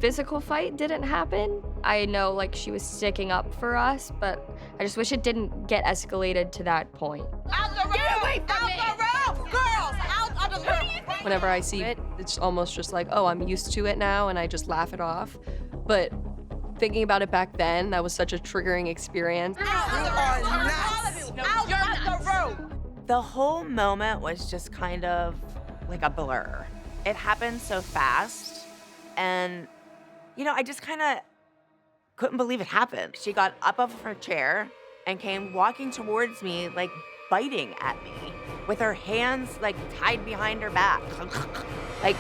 physical fight didn't happen. I know, like, she was sticking up for us, but I just wish it didn't get escalated to that point. Out the room. Get away from me. Out the room. Girls, out of the room. Whenever I see it, it's almost just like, oh, I'm used to it now, and I just laugh it off. But thinking about it back then, that was such a triggering experience. The whole moment was just kind of like a blur. It happened so fast, and, you know, I just kind of couldn't believe it happened. She got up off her chair and came walking towards me, like biting at me with her hands like tied behind her back. Like,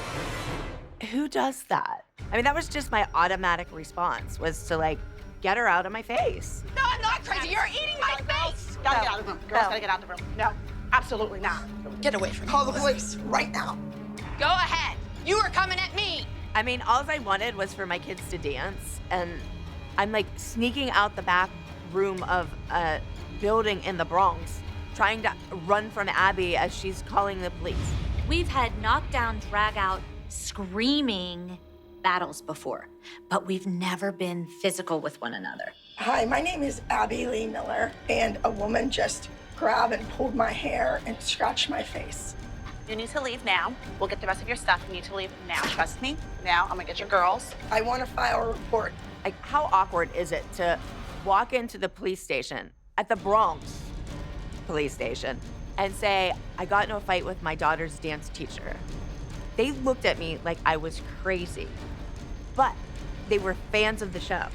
who does that? I mean, that was just my automatic response, was to like, get her out of my face. No, I'm not crazy. You're eating my face. Gotta get out of the room. Girls gotta get out of the room. No, absolutely not. Get away from me. Call the police right now. Go ahead. You were coming at me. I mean, all I wanted was for my kids to dance, and I'm like sneaking out the back room of a building in the Bronx, trying to run from Abby as she's calling the police. We've had knockdown, drag out, screaming battles before, but we've never been physical with one another. Hi, my name is Abby Lee Miller, and a woman just grabbed and pulled my hair and scratched my face. You need to leave now. We'll get the rest of your stuff. You need to leave now. Trust me. Now, I'm gonna get your girls. I want to file a report. Like, how awkward is it to walk into the police station at the Bronx police station and say, I got in a fight with my daughter's dance teacher? They looked at me like I was crazy, but they were fans of the show.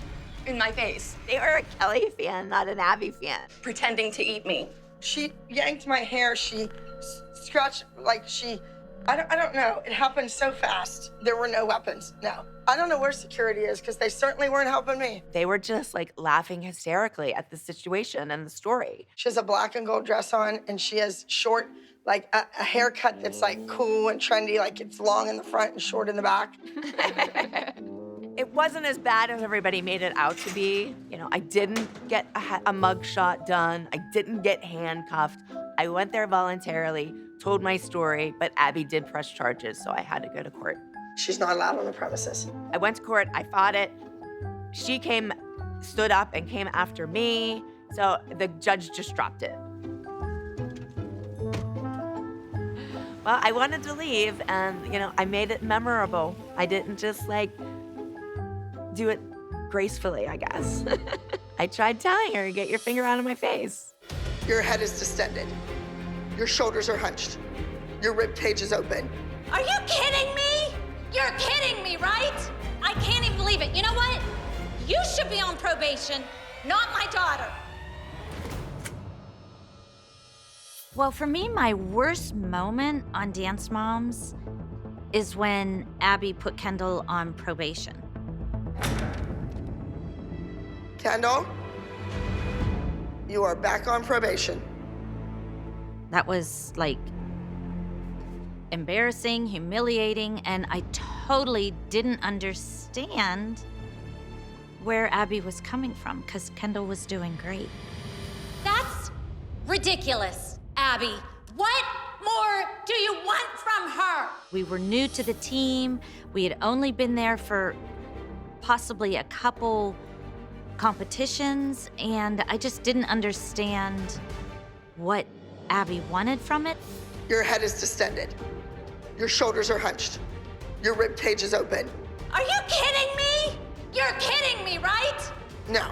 In my face. They were a Kelly fan, not an Abby fan. Pretending to eat me. She yanked my hair. She scratched, like I don't know. It happened so fast. There were no weapons, no. I don't know where security is, because they certainly weren't helping me. They were just like laughing hysterically at the situation and the story. She has a black and gold dress on, and she has short, like a haircut that's like cool and trendy, like it's long in the front and short in the back. It wasn't as bad as everybody made it out to be. You know, I didn't get a mug shot done. I didn't get handcuffed. I went there voluntarily, told my story, but Abby did press charges, so I had to go to court. She's not allowed on the premises. I went to court, I fought it. She stood up and came after me, so the judge just dropped it. Well, I wanted to leave, and you know, I made it memorable. I didn't just like do it gracefully, I guess. I tried telling her, get your finger out of my face. Your head is distended. Your shoulders are hunched. Your rib cage is open. Are you kidding me? You're kidding me, right? I can't even believe it. You know what? You should be on probation, not my daughter. Well, for me, my worst moment on Dance Moms is when Abby put Kendall on probation. Kendall, you are back on probation. That was like embarrassing, humiliating, and I totally didn't understand where Abby was coming from, because Kendall was doing great. That's ridiculous, Abby. What more do you want from her? We were new to the team. We had only been there for possibly a couple competitions, and I just didn't understand what Abby wanted from it. Your head is distended. Your shoulders are hunched. Your rib cage is open. Are you kidding me? You're kidding me, right? No,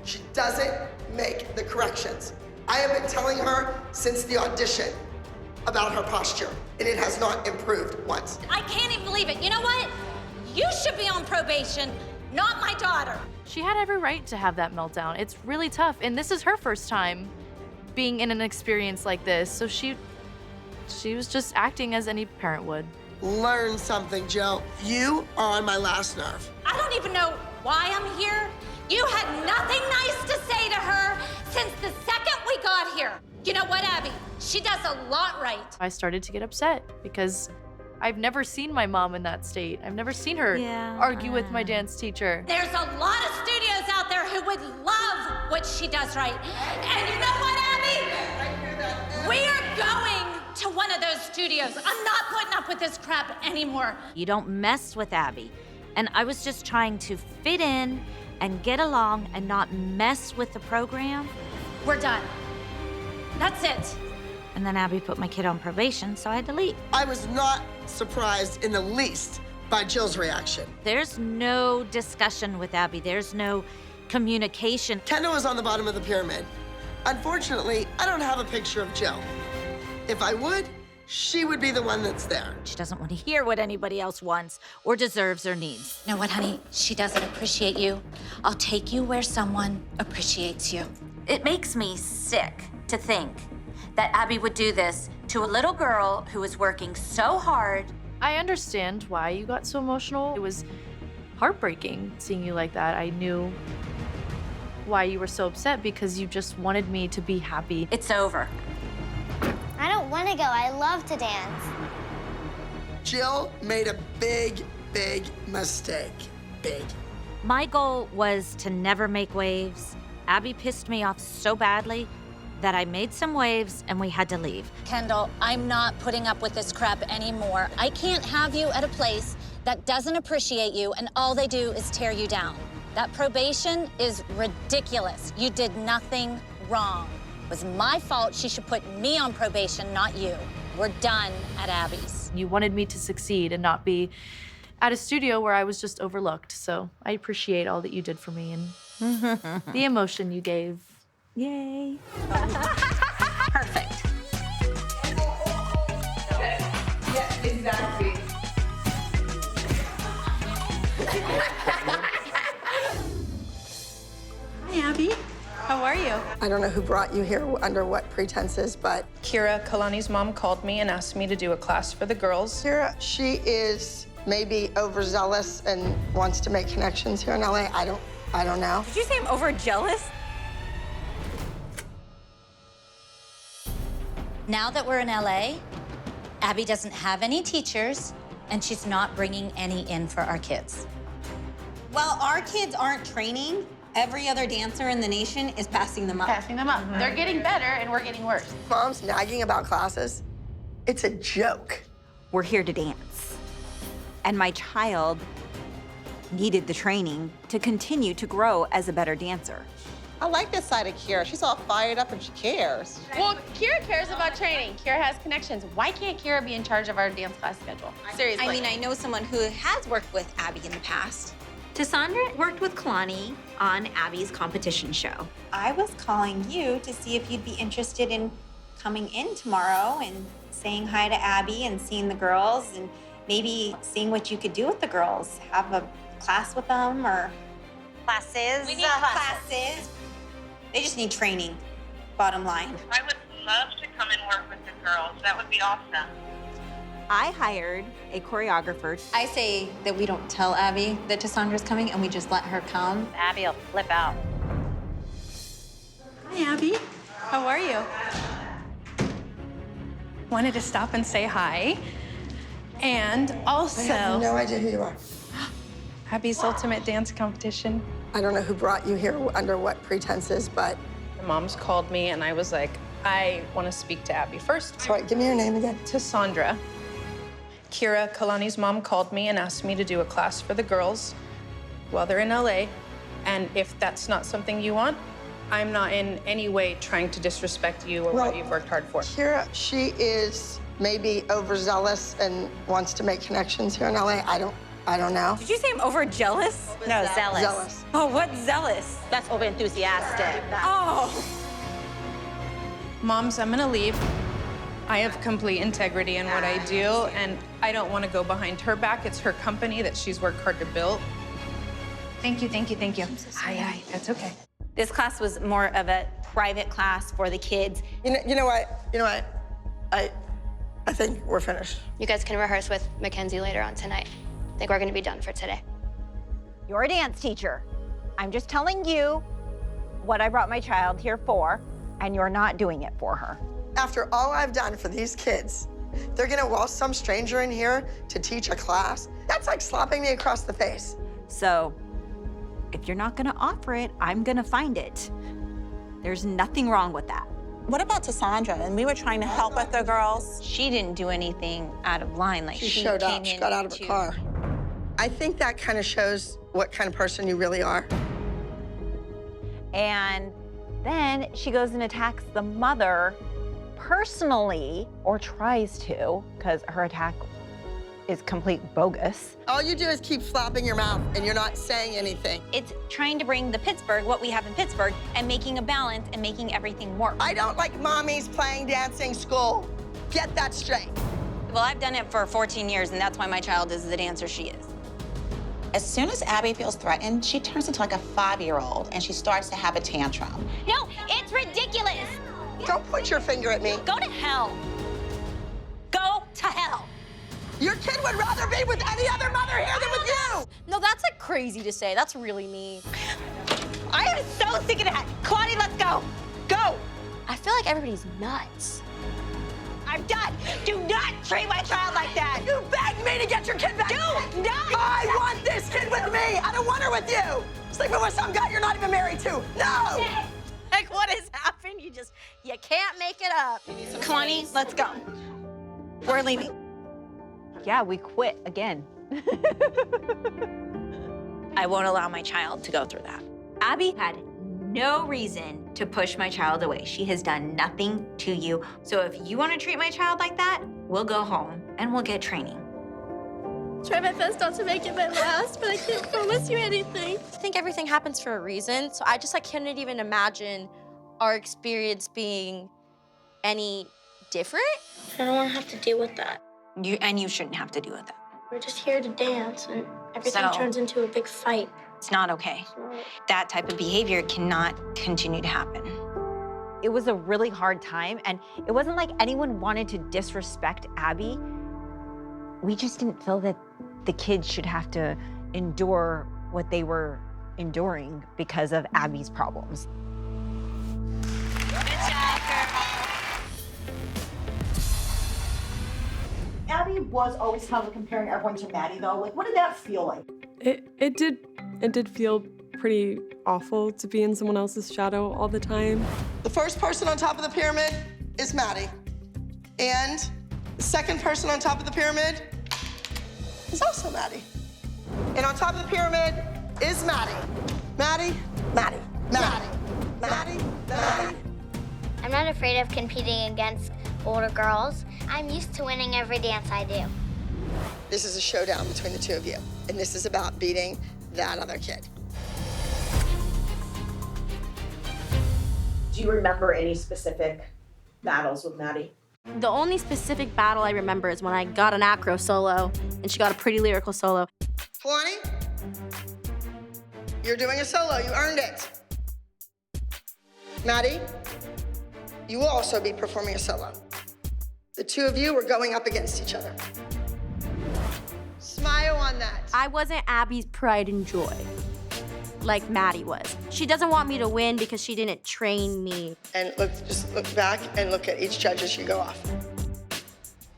she doesn't make the corrections. I have been telling her since the audition about her posture, and it has not improved once. I can't even believe it. You know what? You should be on probation, not my daughter. She had every right to have that meltdown. It's really tough, and this is her first time being in an experience like this, so she was just acting as any parent would. Learn something, Jill. You are on my last nerve. I don't even know why I'm here. You had nothing nice to say to her since the second we got here. You know what, Abby? She does a lot right. I started to get upset because I've never seen my mom in that state. I've never seen her argue with my dance teacher. There's a lot of studios out there who would love what she does right. And you know what, Abby? We are going to one of those studios. I'm not putting up with this crap anymore. You don't mess with Abby. And I was just trying to fit in and get along and not mess with the program. We're done. That's it. And then Abby put my kid on probation, so I had to leave. I was not surprised in the least by Jill's reaction. There's no discussion with Abby. There's no communication. Kendall is on the bottom of the pyramid. Unfortunately, I don't have a picture of Jill. If I would, she would be the one that's there. She doesn't want to hear what anybody else wants or deserves or needs. You know what, honey? She doesn't appreciate you. I'll take you where someone appreciates you. It makes me sick to think that Abby would do this to a little girl who is working so hard. I understand why you got so emotional. It was heartbreaking seeing you like that. I knew why you were so upset because you just wanted me to be happy. It's over. I don't want to go. I love to dance. Jill made a big, big mistake. Big. My goal was to never make waves. Abby pissed me off so badly that I made some waves and we had to leave. Kendall, I'm not putting up with this crap anymore. I can't have you at a place that doesn't appreciate you and all they do is tear you down. That probation is ridiculous. You did nothing wrong. It was my fault. She should put me on probation, not you. We're done at Abby's. You wanted me to succeed and not be at a studio where I was just overlooked. So I appreciate all that you did for me and the emotion you gave. Yay. Perfect. Yeah, exactly. Hi, Abby. How are you? I don't know who brought you here under what pretenses, but Kira, Kalani's mom, called me and asked me to do a class for the girls. Kira, she is maybe overzealous and wants to make connections here in LA. I don't know. Did you say I'm overjealous? Now that we're in LA, Abby doesn't have any teachers and she's not bringing any in for our kids. While our kids aren't training, every other dancer in the nation is passing them up. Passing them up. They're getting better and we're getting worse. Mom's nagging about classes. It's a joke. We're here to dance. And my child needed the training to continue to grow as a better dancer. I like this side of Kira. She's all fired up and she cares. Well, Kira cares about training. Kira has connections. Why can't Kira be in charge of our dance class schedule? Seriously. I mean, I know someone who has worked with Abby in the past. Tassandra worked with Kalani on Abby's competition show. I was calling you to see if you'd be interested in coming in tomorrow and saying hi to Abby and seeing the girls and maybe seeing what you could do with the girls. Have a class with them or classes. We need classes. They just need training, bottom line. I would love to come and work with the girls. That would be awesome. I hired a choreographer. I say that we don't tell Abby that Tassandra's coming and we just let her come. Abby will flip out. Hi, Abby. How are you? Wanted to stop and say hi. And also, I have no idea who you are. Abby's ultimate dance competition. I don't know who brought you here under what pretenses, but The moms called me and I was like, I want to speak to Abby first. Sorry, give me your name again. Tassandra. Kira, Kalani's mom, called me and asked me to do a class for the girls while they're in LA. And if that's not something you want, I'm not in any way trying to disrespect you or what you've worked hard for. Kira, she is maybe overzealous and wants to make connections here in LA. I don't know. Did you say I'm overjealous? No, zealous. Zealous. Oh, what's zealous? That's over enthusiastic. Oh. Moms, I'm gonna leave. I have complete integrity in what I do, and I don't want to go behind her back. It's her company that she's worked hard to build. Thank you, thank you, thank you. Aye, that's okay. This class was more of a private class for the kids. You know what? I think we're finished. You guys can rehearse with Mackenzie later on tonight. I think we're going to be done for today. You're a dance teacher. I'm just telling you what I brought my child here for, and you're not doing it for her. After all I've done for these kids, they're gonna waltz some stranger in here to teach a class? That's like slapping me across the face. So, if you're not gonna offer it, I'm gonna find it. There's nothing wrong with that. What about Tassandra? And we were trying to help with the girls. She didn't do anything out of line. Like She showed came up, she in got out of her to- car. I think that kind of shows what kind of person you really are. And then she goes and attacks the mother personally, or tries to, because her attack is complete bogus. All you do is keep flapping your mouth and you're not saying anything. It's trying to bring the Pittsburgh, what we have in Pittsburgh, and making a balance and making everything work. I don't like mommies playing dancing school. Get that straight. Well, I've done it for 14 years, and that's why my child is the dancer she is. As soon as Abby feels threatened, she turns into like a 5-year-old and she starts to have a tantrum. No, it's ridiculous. Don't point your finger at me. Go to hell. Go to hell. Your kid would rather be with any other mother here than with you. No, that's like crazy to say. That's really mean. I am so sick of that. Kalani, let's go. Go. I feel like everybody's nuts. I'm done. Do not treat my child like that. You begged me to get your kid back. Do not. I want this kid with me. I don't want her with you. Sleeping with some guy you're not even married to. No. Like, what has happened? You can't make it up. Kalani, let's go. We're leaving. Yeah, we quit again. I won't allow my child to go through that. Abby had no reason to push my child away. She has done nothing to you. So if you want to treat my child like that, we'll go home and we'll get training. Try my best not to make it my last, but I can't promise you anything. I think everything happens for a reason, so I just couldn't even imagine our experience being any different. I don't want to have to deal with that. You shouldn't have to deal with that. We're just here to dance, and everything So- turns into a big fight. It's not okay. That type of behavior cannot continue to happen. It was a really hard time, and it wasn't like anyone wanted to disrespect Abby. We just didn't feel that the kids should have to endure what they were enduring because of Abby's problems. Abby was always kind of comparing everyone to Maddie, though. Like, what did that feel like? It did feel pretty awful to be in someone else's shadow all the time. The first person on top of the pyramid is Maddie. And the second person on top of the pyramid is also Maddie. And on top of the pyramid is Maddie. Maddie, Maddie, Maddie, Maddie, Maddie. I'm not afraid of competing against older girls. I'm used to winning every dance I do. This is a showdown between the two of you. And this is about beating that other kid. Do you remember any specific battles with Maddie? The only specific battle I remember is when I got an acro solo, and she got a pretty lyrical solo. Kalani, you're doing a solo. You earned it. Maddie, you will also be performing a solo. The two of you were going up against each other. Smile on that. I wasn't Abby's pride and joy like Maddie was. She doesn't want me to win because she didn't train me. And just look back and look at each judge as you go off.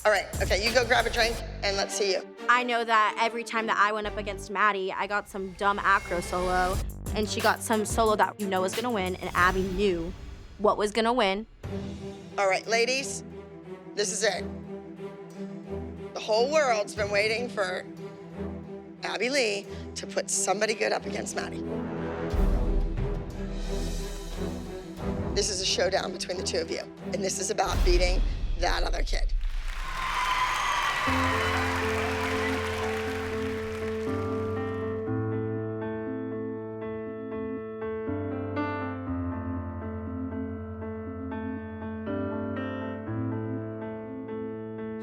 All right, okay, you go grab a drink and let's see you. I know that every time that I went up against Maddie, I got some dumb acro solo, and she got some solo that you know was gonna win, and Abby knew what was gonna win. All right, ladies, this is it. The whole world's been waiting for Abby Lee to put somebody good up against Maddie. This is a showdown between the two of you, and this is about beating that other kid.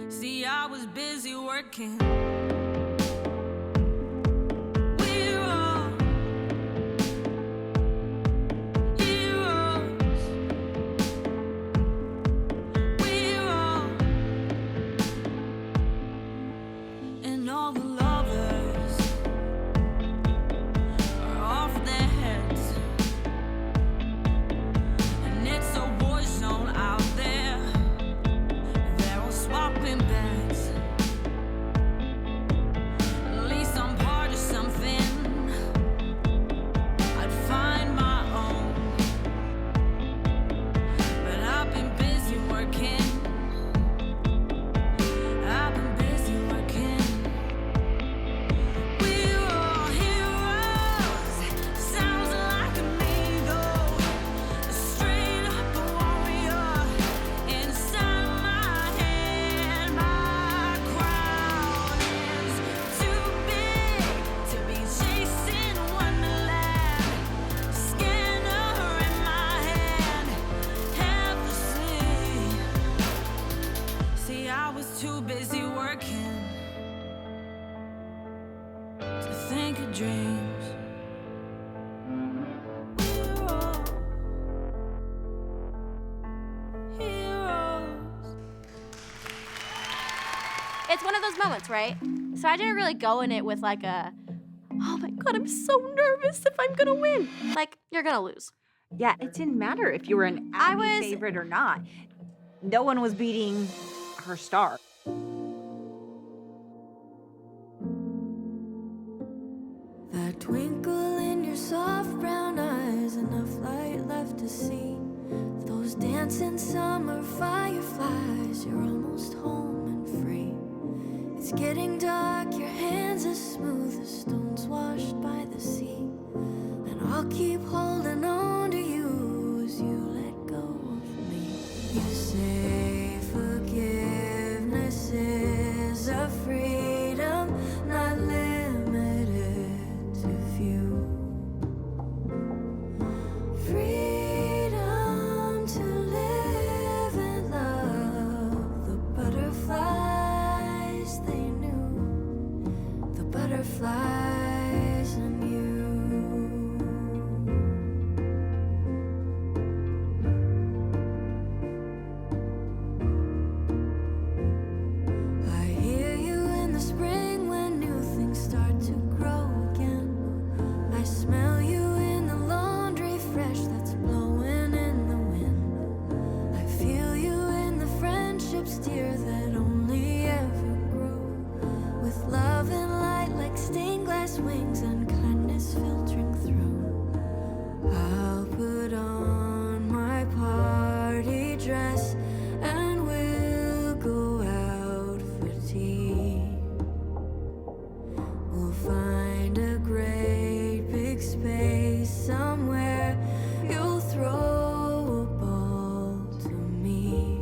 See, I was busy working. Too busy working to think of dreams. it's one of those moments, right? So I didn't really go in it with like a, oh my God, I'm so nervous if I'm gonna win. Like, you're gonna lose. Yeah, it didn't matter if you were an Abby favorite or not. No one was beating her star. That twinkle in your soft brown eyes, enough light left to see. Those dancing summer fireflies, you're almost home and free. It's getting dark, your hands as smooth as stones washed by the sea. And I'll keep holding on to you as you let go of me. You say forgiveness is a freedom not limited to few. Freedom to live and love the butterflies they knew, the butterflies in you. I hear you in the spring when new things start to grow again. I smell you in the laundry fresh that's blowing in the wind. I feel you in the friendships dear that only ever grow. With love and light like stained glass wings and kindness filtering through. I'll put on my party dress and we'll go out for tea. We'll find a great big space somewhere. You'll throw a ball to me,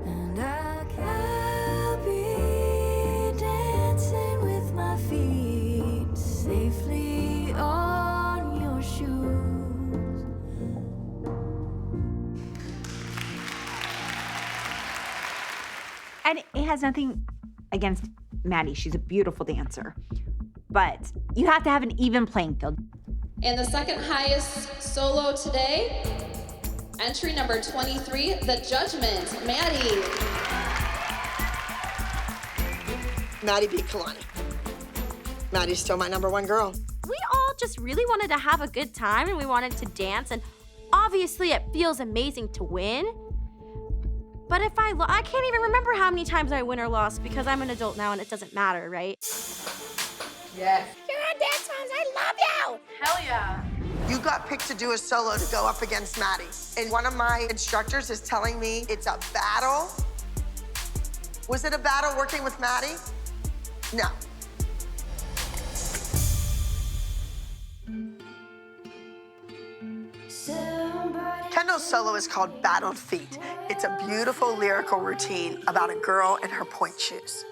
and I'll be dancing with my feet safely on your shoes. And it has nothing against Maddie. She's a beautiful dancer. But you have to have an even playing field. And the second highest solo today, entry number 23, The Judgment, Maddie. Maddie beat Kalani. Maddie's still my #1 girl. We all just really wanted to have a good time and we wanted to dance, and obviously it feels amazing to win. But if I can't even remember how many times I win or lost because I'm an adult now and it doesn't matter, right? Yes. You're on Dance Moms, I love you! Hell yeah. You got picked to do a solo to go up against Maddie. And one of my instructors is telling me it's a battle. Was it a battle working with Maddie? No. Kendall's solo is called Battled Feet. It's a beautiful lyrical routine about a girl and her point shoes.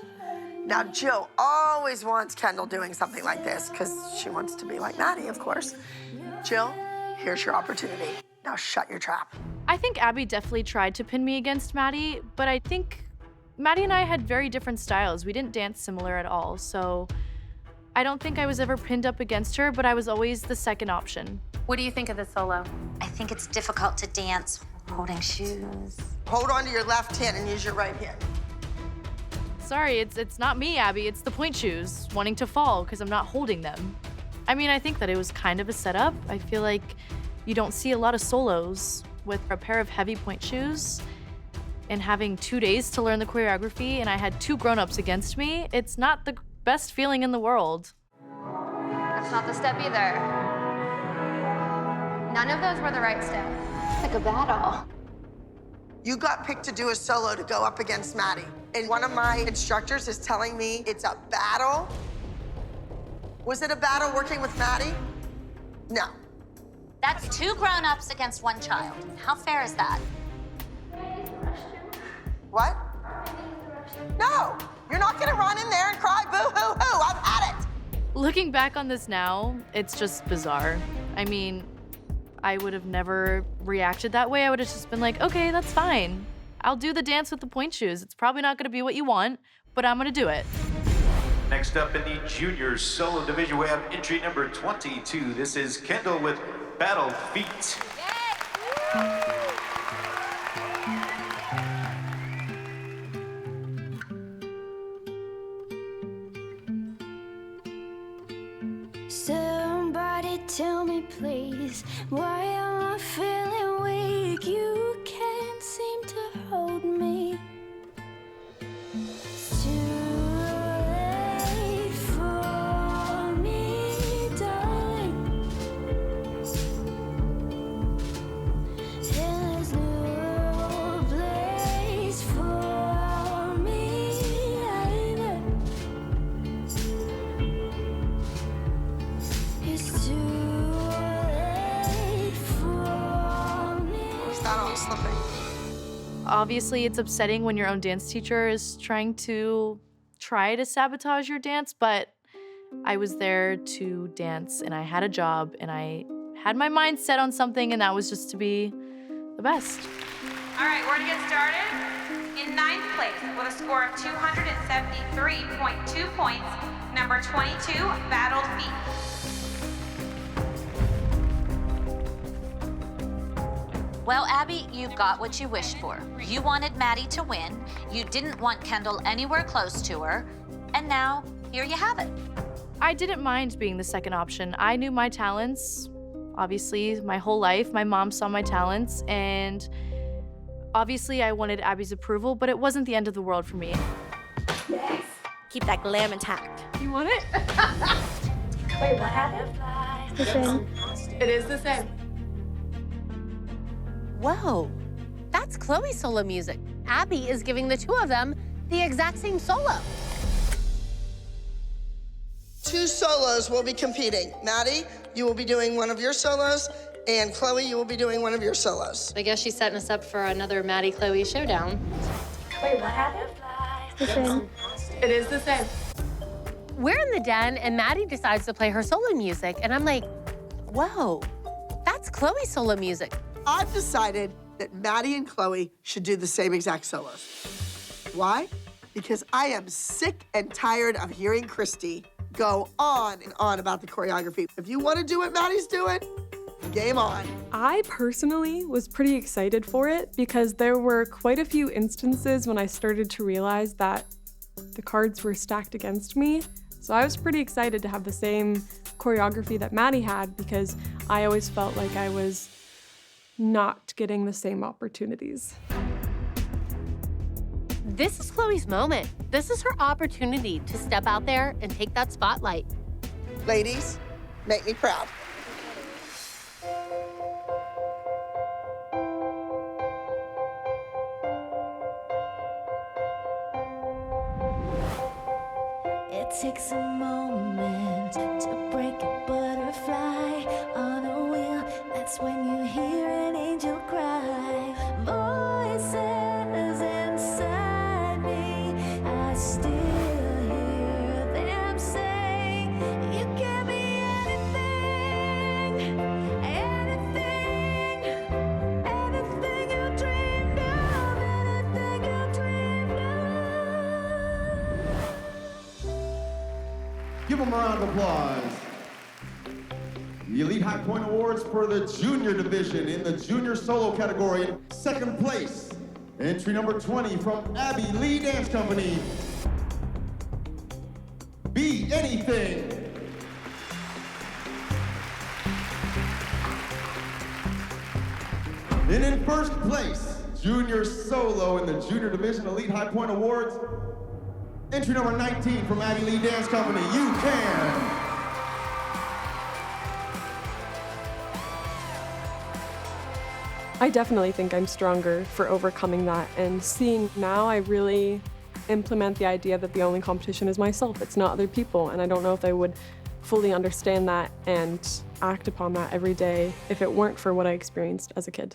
Now, Jill always wants Kendall doing something like this because she wants to be like Maddie, of course. Jill, here's your opportunity. Now shut your trap. I think Abby definitely tried to pin me against Maddie, but I think Maddie and I had very different styles. We didn't dance similar at all, so I don't think I was ever pinned up against her, but I was always the second option. What do you think of the solo? I think it's difficult to dance holding shoes. Hold on to your left hand and use your right hand. Sorry, it's not me, Abby. It's the point shoes wanting to fall because I'm not holding them. I mean, I think that it was kind of a setup. I feel like you don't see a lot of solos with a pair of heavy point shoes and having 2 days to learn the choreography, and I had 2 grown-ups against me. It's not the best feeling in the world. That's not the step either. None of those were the right step. It's like a battle. You got picked to do a solo to go up against Maddie. And one of my instructors is telling me it's a battle. Was it a battle working with Maddie? No. That's 2 grown-ups against 1 child. How fair is that? What? No, you're not gonna run in there and cry boo-hoo-hoo. I've had it. Looking back on this now, it's just bizarre. I mean, I would have never reacted that way. I would have just been like, okay, that's fine. I'll do the dance with the point shoes. It's probably not gonna be what you want, but I'm gonna do it. Next up in the junior solo division, we have entry number 22. This is Kendall with Battle Feet. that all slipping. Obviously, it's upsetting when your own dance teacher is trying to sabotage your dance, but I was there to dance and I had a job and I had my mind set on something, and that was just to be the best. All right, we're gonna get started. In 9th place with a score of 273.2 points, number 22, Battled Feet. Well, Abby, you got what you wished for. You wanted Maddie to win. You didn't want Kendall anywhere close to her. And now, here you have it. I didn't mind being the second option. I knew my talents, obviously, my whole life. My mom saw my talents, and obviously I wanted Abby's approval, but it wasn't the end of the world for me. Yes. Keep that glam intact. You want it? Wait, what happened? The same. It is the same. Whoa, that's Chloe's solo music. Abby is giving the two of them the exact same solo. 2 solos will be competing. Maddie, you will be doing one of your solos, and Chloe, you will be doing one of your solos. I guess she's setting us up for another Maddie-Chloe showdown. Wait, what happened? The same. It is the same. We're in the den, and Maddie decides to play her solo music, and I'm like, whoa, that's Chloe's solo music. I've decided that Maddie and Chloe should do the same exact solos. Why? Because I am sick and tired of hearing Christy go on and on about the choreography. If you want to do what Maddie's doing, game on. I personally was pretty excited for it because there were quite a few instances when I started to realize that the cards were stacked against me. So I was pretty excited to have the same choreography that Maddie had because I always felt like I was not getting the same opportunities. This is Chloe's moment. This is her opportunity to step out there and take that spotlight. Ladies, make me proud. It takes a moment to break a butterfly on a wheel. That's when you hear an angel cry. Voices inside me, I still hear them say, you give me anything, anything, anything you dreamed of, anything you dreamed of. Give them a round of applause. The Elite High Point Awards for the junior division in the junior solo category. In 2nd place, entry number 20 from Abby Lee Dance Company, Be Anything. And in 1st place, junior solo in the junior division Elite High Point Awards, entry number 19 from Abby Lee Dance Company, You Can. I definitely think I'm stronger for overcoming that, and seeing now I really implement the idea that the only competition is myself, it's not other people, and I don't know if I would fully understand that and act upon that every day if it weren't for what I experienced as a kid.